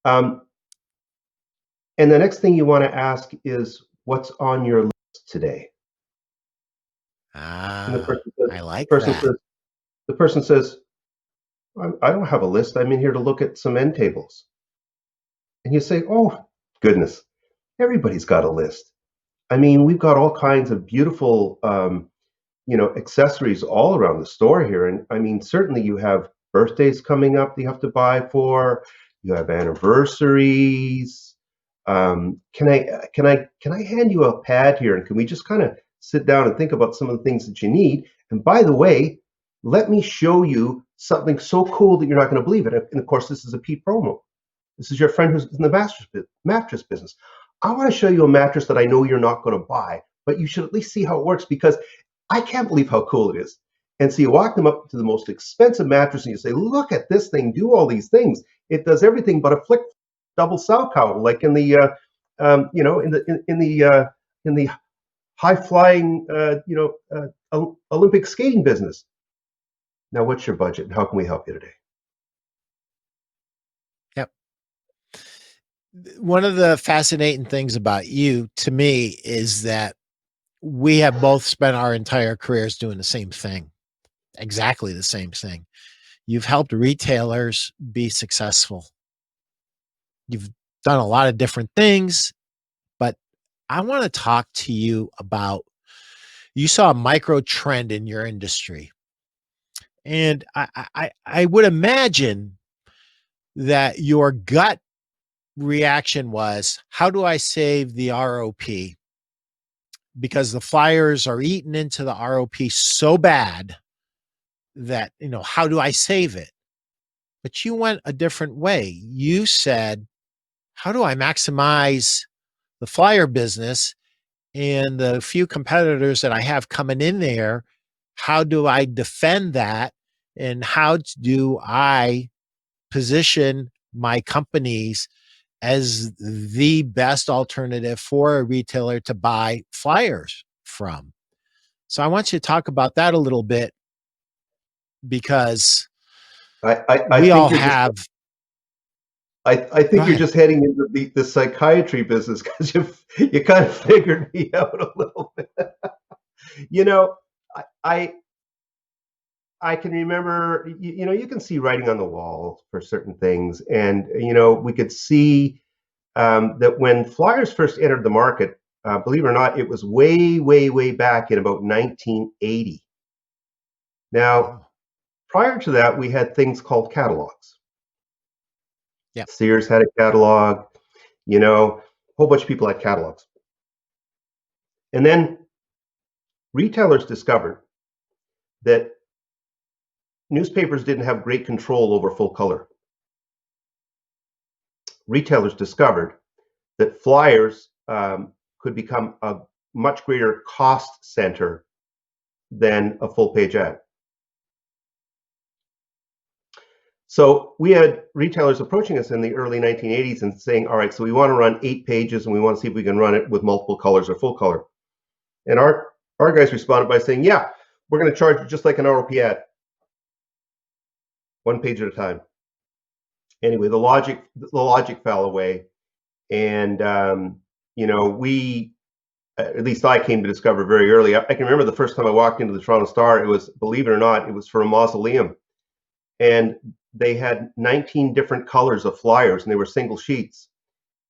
And the next thing you want to ask is, what's on your list today? And I like person that. says, the person says, I don't have a list. I'm in here to look at some end tables. And you say, oh, goodness, everybody's got a list. I mean, we've got all kinds of beautiful, accessories all around the store here. And I mean, certainly you have birthdays coming up that you have to buy for. You have anniversaries. Can I hand you a pad here, and can we just kind of sit down and think about some of the things that you need? And by the way, let me show you something so cool that you're not going to believe it. And of course, this is a Pete promo. This is your friend who's in the mattress business. I want to show you a mattress that I know you're not going to buy, but you should at least see how it works, because I can't believe how cool it is. And so you walk them up to the most expensive mattress and you say, look at this thing, do all these things. It does everything but a flick double sow cowl, like in the, in the high flying, Olympic skating business. Now, what's your budget and how can we help you today? Yep. One of the fascinating things about you to me is that we have both spent our entire careers doing the same thing, exactly the same thing. You've helped retailers be successful. You've done a lot of different things, but I want to talk to you about you saw a micro trend in your industry. And I would imagine that your gut reaction was, how do I save the ROP? Because the flyers are eaten into the ROP so bad that, how do I save it? But you went a different way. You said, how do I maximize the flyer business and the few competitors that I have coming in there? How do I defend that? And how do I position my companies as the best alternative for a retailer to buy flyers from? So I want you to talk about that a little bit because I we think all you're just have. I Go think you're ahead. just heading into the psychiatry business because you kind of figured me out a little bit. You know, I I can remember, you can see writing on the wall for certain things, and we could see that when flyers first entered the market, believe it or not, it was way, way, way back in about 1980. Now, Oh, prior to that, we had things called catalogs. yeah. Sears had a catalog, a whole bunch of people had catalogs. And then retailers discovered that newspapers didn't have great control over full color. Retailers discovered that flyers could become a much greater cost center than a full page ad. So we had retailers approaching us in the early 1980s and saying, all right, so we want to run 8 pages and we want to see if we can run it with multiple colors or full color. And our guys responded by saying, yeah, we're going to charge you just like an ROP ad, 1 page at a time. Anyway, the logic fell away, and we, at least I came to discover very early. I can remember the first time I walked into the Toronto Star. It was, believe it or not, it was for a mausoleum, and they had 19 different colors of flyers, and they were single sheets,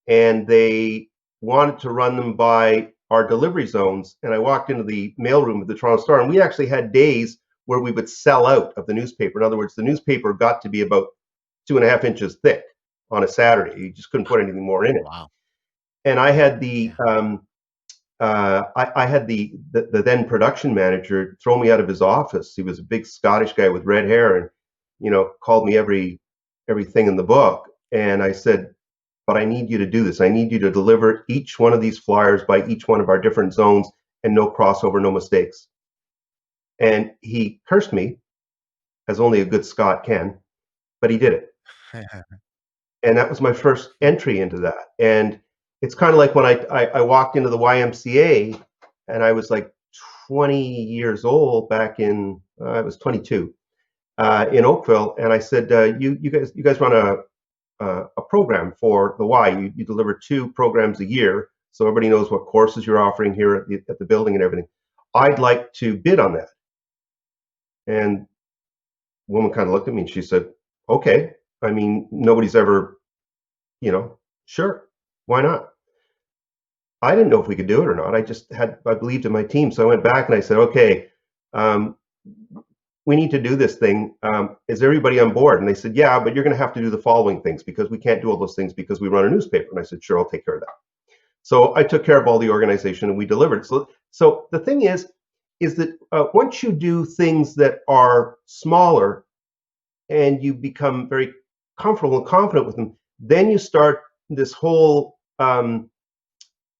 and they wanted to run them by our delivery zones. And I walked into the mailroom of the Toronto Star, and we actually had days where we would sell out of the newspaper. In other words, the newspaper got to be about 2.5 inches thick on a Saturday. You just couldn't put anything more in it. Wow. And I Yeah. had the Yeah. I had the then production manager throw me out of his office. He was a big Scottish guy with red hair, and called me everything in the book. And I said, but I need you to do this. I need you to deliver each one of these flyers by each one of our different zones, and no crossover, no mistakes. And he cursed me, as only a good Scot can, but he did it. And that was my first entry into that. And it's kind of like when I walked into the YMCA, and I was like 20 years old back in, I was 22, in Oakville, and I said, you guys run a program for the Y. You deliver 2 programs a year, so everybody knows what courses you're offering here at the building and everything. I'd like to bid on that. And the woman kind of looked at me and she said, okay. I mean, nobody's ever, sure, why not? I didn't know if we could do it or not. I believed in my team. So I went back and I said, okay, um, we need to do this thing. Is everybody on board? And they said, yeah, but you're going to have to do the following things because we can't do all those things because we run a newspaper. And I said, sure, I'll take care of that. So I took care of all the organization and we delivered. So the thing is that once you do things that are smaller and you become very comfortable and confident with them, then you start this whole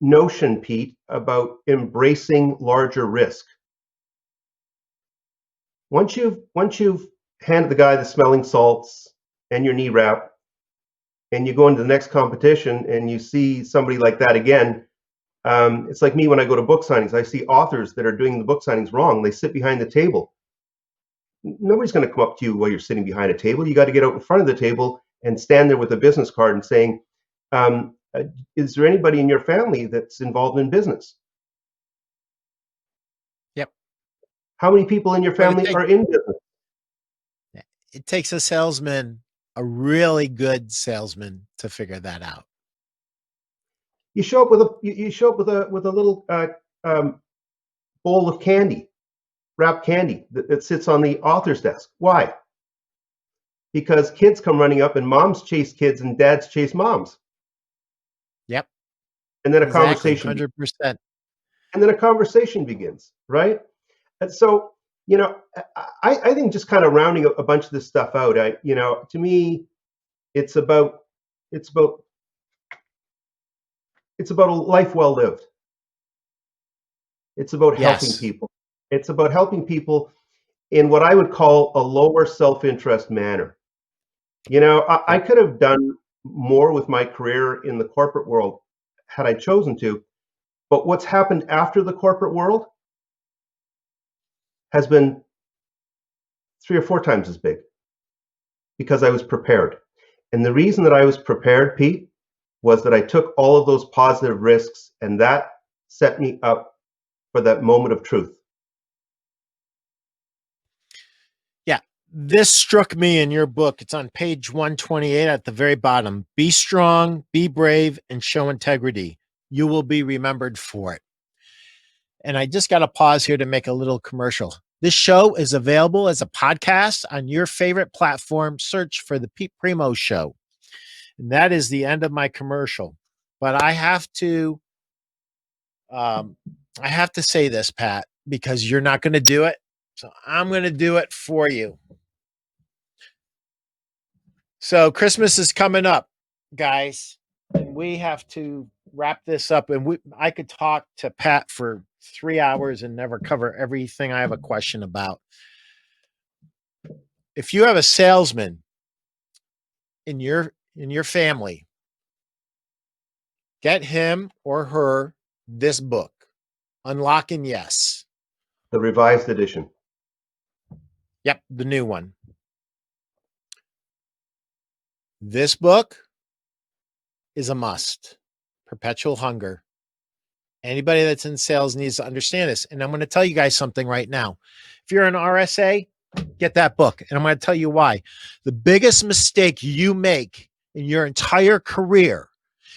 notion, Pete, about embracing larger risk. Once you've handed the guy the smelling salts and your knee wrap, and you go into the next competition and you see somebody like that again, it's like me when I go to book signings. I see authors that are doing the book signings wrong. They sit behind the table. Nobody's going to come up to you while you're sitting behind a table. You got to get out in front of the table and stand there with a business card and saying, is there anybody in your family that's involved in business? Yep. How many people in your But family are in business? it takes a salesman, a really good salesman, to figure that out. You show up with a little bowl of candy, wrapped candy that sits on the author's desk. Why? Because kids come running up and moms chase kids and dads chase moms. Yep. And then a Exactly. conversation 100%. and then a conversation begins, right? And so, I think just kind of rounding a bunch of this stuff out, to me, it's about it's about it's about a life well lived. It's about helping Yes. people. It's about helping people in what I would call a lower self-interest manner. I Yep. could have done more with my career in the corporate world had I chosen to, but what's happened after the corporate world has been 3 or 4 times as big because I was prepared. And the reason that I was prepared, Pete, was that I took all of those positive risks, and that set me up for that moment of truth. Yeah. This struck me in your book. It's on page 128 at the very bottom. Be strong, be brave, and show integrity. You will be remembered for it. And I just got to pause here to make a little commercial. This show is available as a podcast on your favorite platform. Search for the Pete Primeau Show. And that is the end of my commercial. But um, I have to say this, Pat, because you're not going to do it. So I'm going to do it for you. So Christmas is coming up, guys, and we have to wrap this up. And I could talk to Pat for 3 hours and never cover everything I have a question about. If you have a salesman in your family, get him or her this book, Unlocking Yes. The revised edition. Yep, the new one. This book is a must. Perpetual Hunger. Anybody that's in sales needs to understand this. And I'm going to tell you guys something right now. If you're an RSA, get that book. And I'm going to tell you why. The biggest mistake you make in your entire career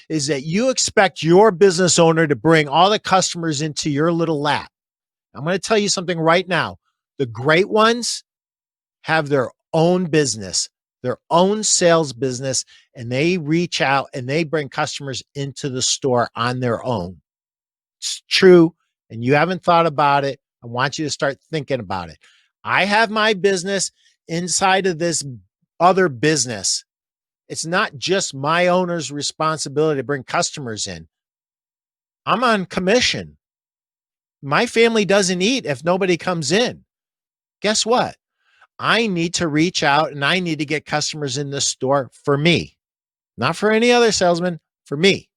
is that you expect your business owner to bring all the customers into your little lap. I'm going to tell you something right now. The great ones have their own business, their own sales business, and they reach out and they bring customers into the store on their own. It's true. And you haven't thought about it. I want you to start thinking about it. I have my business inside of this other business. It's not just my owner's responsibility to bring customers in. I'm on commission. My family doesn't eat if nobody comes in. Guess what? I need to reach out and I need to get customers in the store for me, not for any other salesman, for me,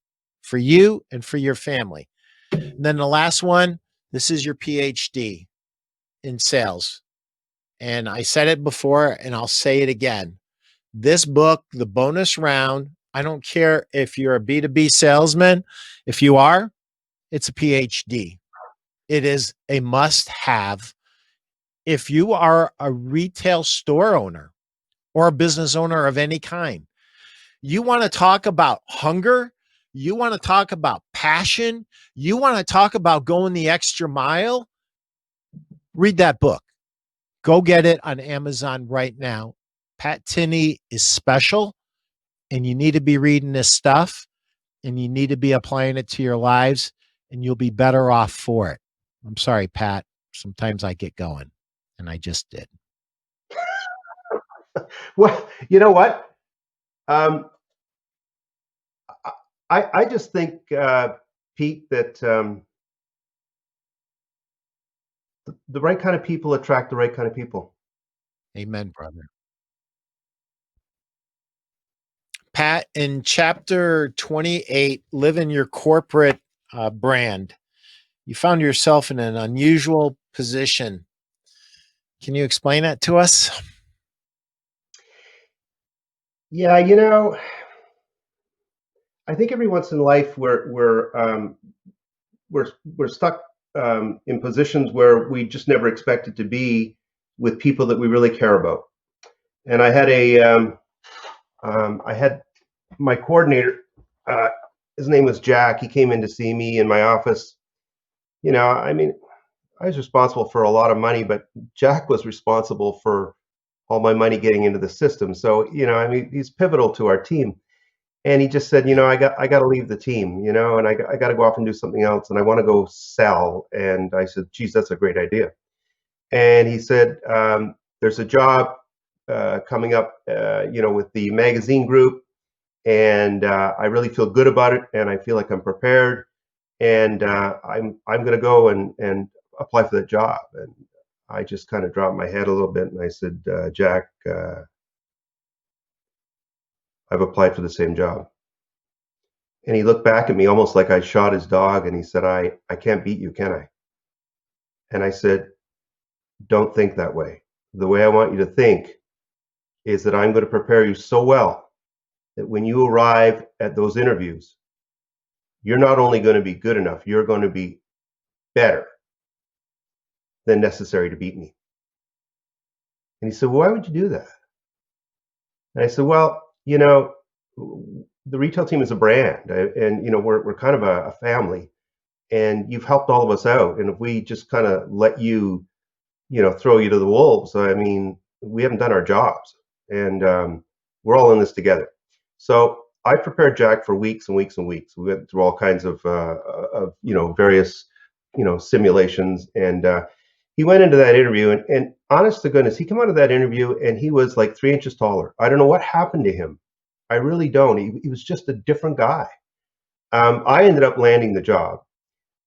for you, and for your family. And then the last one, this is your PhD in sales. And I said it before and I'll say it again. This book, the bonus round, I don't care if you're a B2B salesman. If you are, it's a PhD. It is a must have. If you are a retail store owner or a business owner of any kind, you want to talk about hunger, you want to talk about passion, you want to talk about going the extra mile, read that book. Go get it on Amazon right now. Pat Tinney is special, and you need to be reading this stuff, and you need to be applying it to your lives, and you'll be better off for it. I'm sorry, Pat. Sometimes I get going, and I just did. Well, you know what? Um, I just think, Pete, that The right kind of people attract the right kind of people. Amen, brother. Pat, in chapter 28, live in your corporate brand, you found yourself in an unusual position. Can you explain that to us? Yeah, I think every once in life we're stuck in positions where we just never expected to be with people that we really care about. And I had my coordinator. Uh, his name was Jack. He came in to see me in my office. I mean, I was responsible for a lot of money, but Jack was responsible for all my money getting into the system. So, I mean, he's pivotal to our team. And he just said, Yeah. I got to leave the team, and I got to go off and do something else, and I want to go sell. And I said, geez, that's a great idea. And he said, there's a job coming up, with the magazine group, and I really feel good about it, and I feel like I'm prepared, and I'm going to go and apply for that job. And I just kind of dropped my head a little bit, and I said, Jack, I've applied for the same job. And he looked back at me almost like I shot his dog, and he said, I can't beat you, can I? And I said, don't think that way. The way I want you to think is that I'm going to prepare you so well that when you arrive at those interviews, you're not only going to be good enough, you're going to be better than necessary to beat me. And he said, well, why would you do that? And I said, well, the retail team is a brand, and we're kind of a family, and you've helped all of us out. And if we just kind of let you, throw you to the wolves, I mean, we haven't done our jobs, and we're all in this together. So I prepared Jack for weeks and weeks and weeks. We went through all kinds of various simulations, and he went into that interview, and honest to goodness, he came out of that interview and he was like 3 inches taller. I don't know what happened to him. I really don't. He was just a different guy. I ended up landing the job.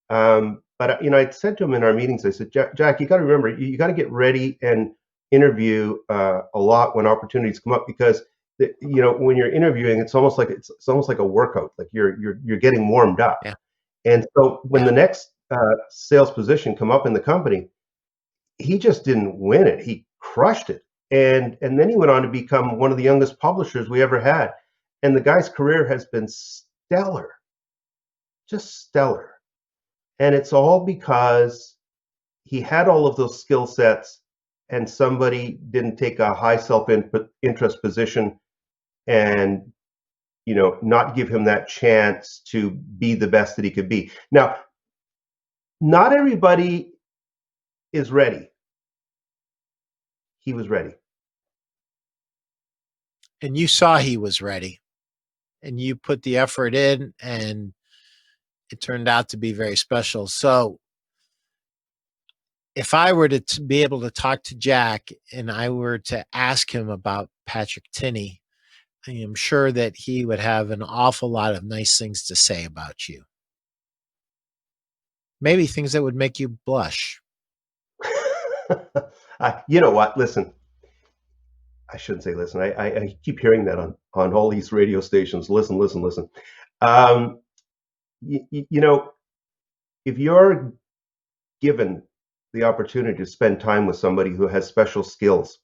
But I said to him in our meetings, I said, Jack, you got to remember, you got to get ready and interview a lot when opportunities come up, because when you're interviewing, it's almost like a workout. Like you're getting warmed up. Yeah. And so when Yeah. the next sales position come up in the company, he just didn't win it. He crushed it. And then he went on to become one of the youngest publishers we ever had. And the guy's career has been stellar, just stellar. And it's all because he had all of those skill sets, and somebody didn't take a high self-interest position and not give him that chance to be the best that he could be. Now, not everybody is ready. He was ready. And you saw he was ready, and you put the effort in, and it turned out to be very special. So if I were to be able to talk to Jack and I were to ask him about Patrick Tinney, I am sure that he would have an awful lot of nice things to say about you. Maybe things that would make you blush. You know what? Listen, I shouldn't say listen. I keep hearing that on all these radio stations. Listen, listen, listen. Um, if you're given the opportunity to spend time with somebody who has special skills,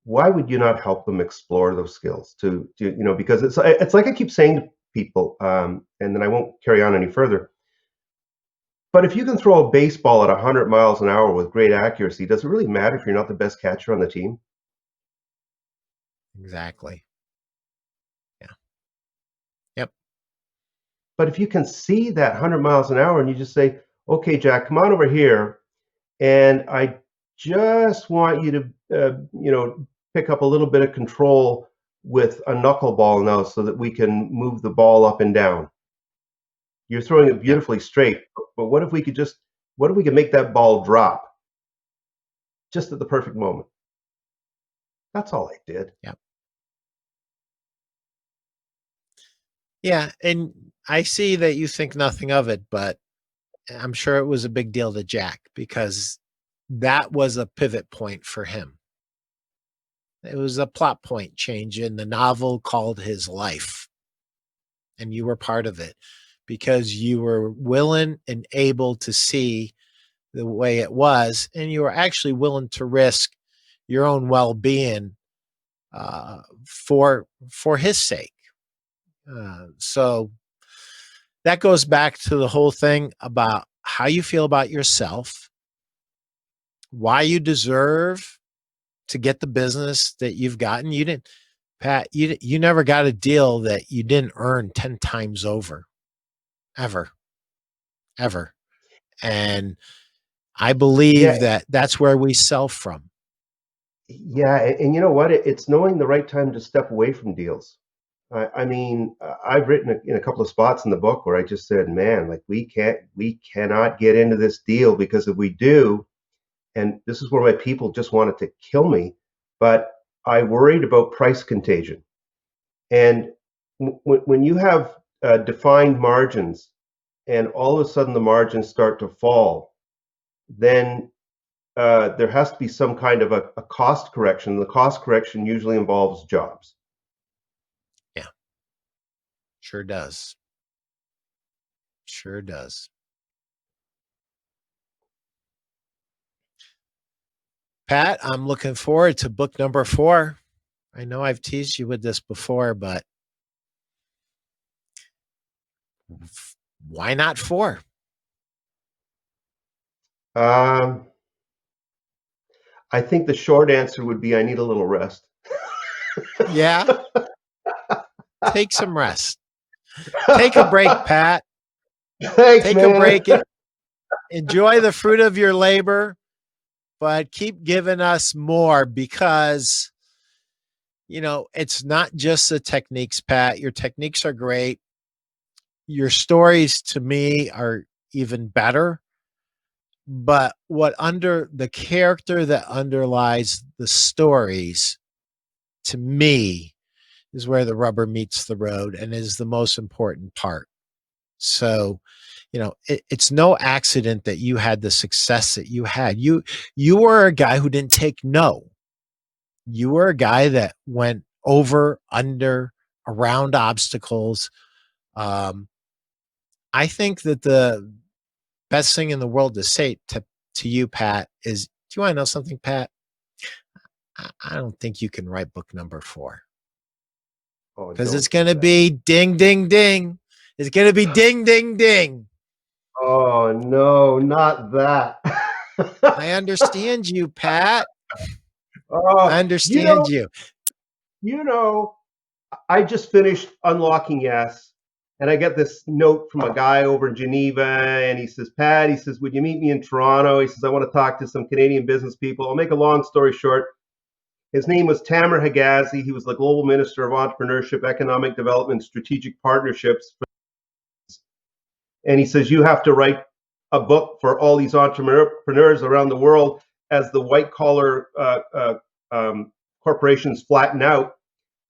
why would you not help them explore those skills? Because it's like I keep saying to people, and then I won't carry on any further. But if you can throw a baseball at 100 miles an hour with great accuracy, does it really matter if you're not the best catcher on the team? Exactly. Yeah. Yep. But if you can see that 100 miles an hour and you just say, okay, Jack, come on over here, and I just want you to, pick up a little bit of control with a knuckleball now so that we can move the ball up and down. You're throwing it Yep. beautifully straight, but what if we could make that ball drop just at the perfect moment? That's all I did. Yep. Yeah. And I see that you think nothing of it, but I'm sure it was a big deal to Jack because that was a pivot point for him. It was a plot point change in the novel called His Life. And you were part of it because you were willing and able to see the way it was. And you were actually willing to risk your own well-being for his sake. So that goes back to the whole thing about how you feel about yourself, why you deserve to get the business that you've gotten. You didn't, Pat, you never got a deal that you didn't earn 10 times over, ever, ever. And I believe Yeah, that that's where we sell from. yeah, and you know what? It's knowing the right time to step away from deals. I mean, I've written in a couple of spots in the book where I just said, man, like we cannot get into this deal because if we do, and this is where my people just wanted to kill me, but I worried about price contagion. And when you have defined margins and all of a sudden the margins start to fall, then there has to be some kind of a cost correction. The cost correction usually involves jobs. Yeah, sure does. Sure does. Pat, I'm looking forward to book number 4. I know I've teased you with this before, but why not 4? Um, I think the short answer would be I need a little rest. Yeah, take some rest. Take a break, Pat. Thanks, Take a man. break. Enjoy the fruit of your labor, but keep giving us more because, it's not just the techniques, Pat. Your techniques are great. Your stories to me are even better. But what under the character that underlies the stories to me is where the rubber meets the road and is the most important part. So, it's no accident that you had the success that you had. You were a guy who didn't take no. You were a guy that went over, under, around obstacles. Um, I think that the best thing in the world to say to you, Pat, is, do you want to know something, Pat? I don't think you can write book number 4 Oh, because it's don't going say to that. be ding, ding, ding. It's going to be ding, ding, ding. Oh no, not that. I understand you, Pat. I Oh, understand you. you know, I just finished Unlocking Yes, and I get this note from a guy over in Geneva, and he says, Pat, he says, would you meet me in Toronto? He says, I want to talk to some Canadian business people. I'll make a long story short. His name was Tamer Hagazi. He was the Global Minister of Entrepreneurship, Economic Development, Strategic Partnerships. And he says, you have to write a book for all these entrepreneurs around the world as the white collar corporations flatten out.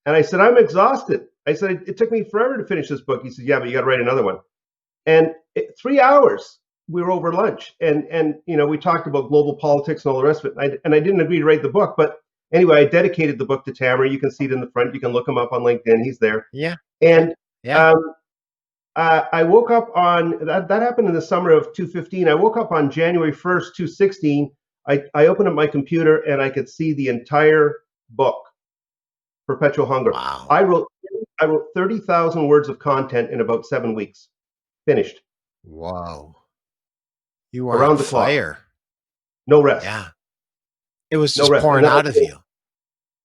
And I said, I'm exhausted. I said, it took me forever to finish this book. He said, yeah, but you got to write another one. And 3 hours we were over lunch, and we talked about global politics and all the rest of it. And I didn't agree to write the book, but anyway, I dedicated the book to Tamara. You can see it in the front. You can look him up on LinkedIn. He's there. Yeah. And Yeah. I woke up on that happened in the summer of 2015. I woke up on January 1st, 2016. I opened up my computer and I could see the entire book, Perpetual Hunger. Wow. I wrote 30,000 words of content in about 7 weeks. Finished. Whoa. You were on Around the clock. fire. No rest. Yeah. It was No just rest. pouring out of you.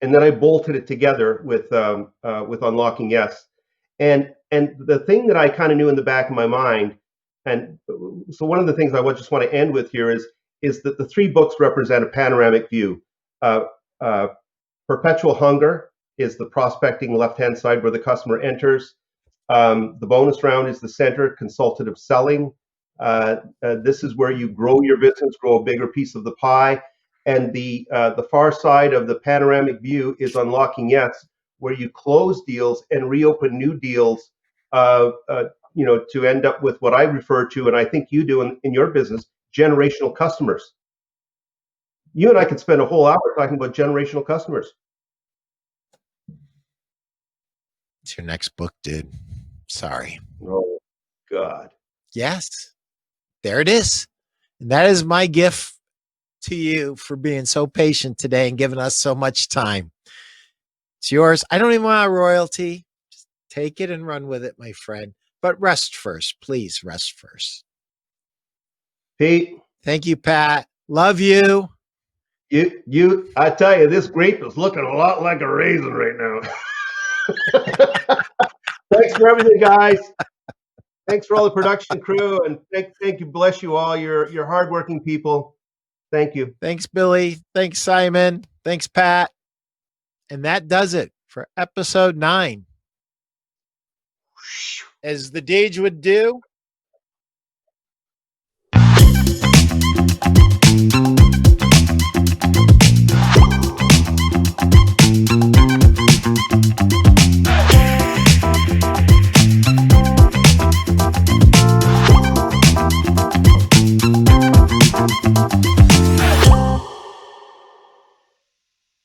And then I bolted it together with Unlocking Yes. And the thing that I kind of knew in the back of my mind, and so one of the things I just want to end with here is that the 3 books represent a panoramic view. Uh, uh, Perpetual Hunger is the prospecting left-hand side where the customer enters. The bonus round is the center, consultative selling. This is where you grow your business, grow a bigger piece of the pie. And the far side of the panoramic view is Unlocking Yes, where you close deals and reopen new deals to end up with what I refer to, and I think you do in your business, generational customers. You and I could spend a whole hour talking about generational customers. It's your next book, dude. Sorry. Oh, God. Yes, there it is. And that is my gift to you for being so patient today and giving us so much time. It's yours. I don't even want a royalty. Just take it and run with it, my friend. But rest first. Please rest first. Pete. Thank you, Pat. Love you. I tell you, this grape is looking a lot like a raisin right now. Thanks for everything, guys. Thanks for all the production crew, and thank you, bless you all. You're hardworking people. Thank you. Thanks, Billy. Thanks, Simon. Thanks, Pat. And that does it for episode 9. As the Deej would do.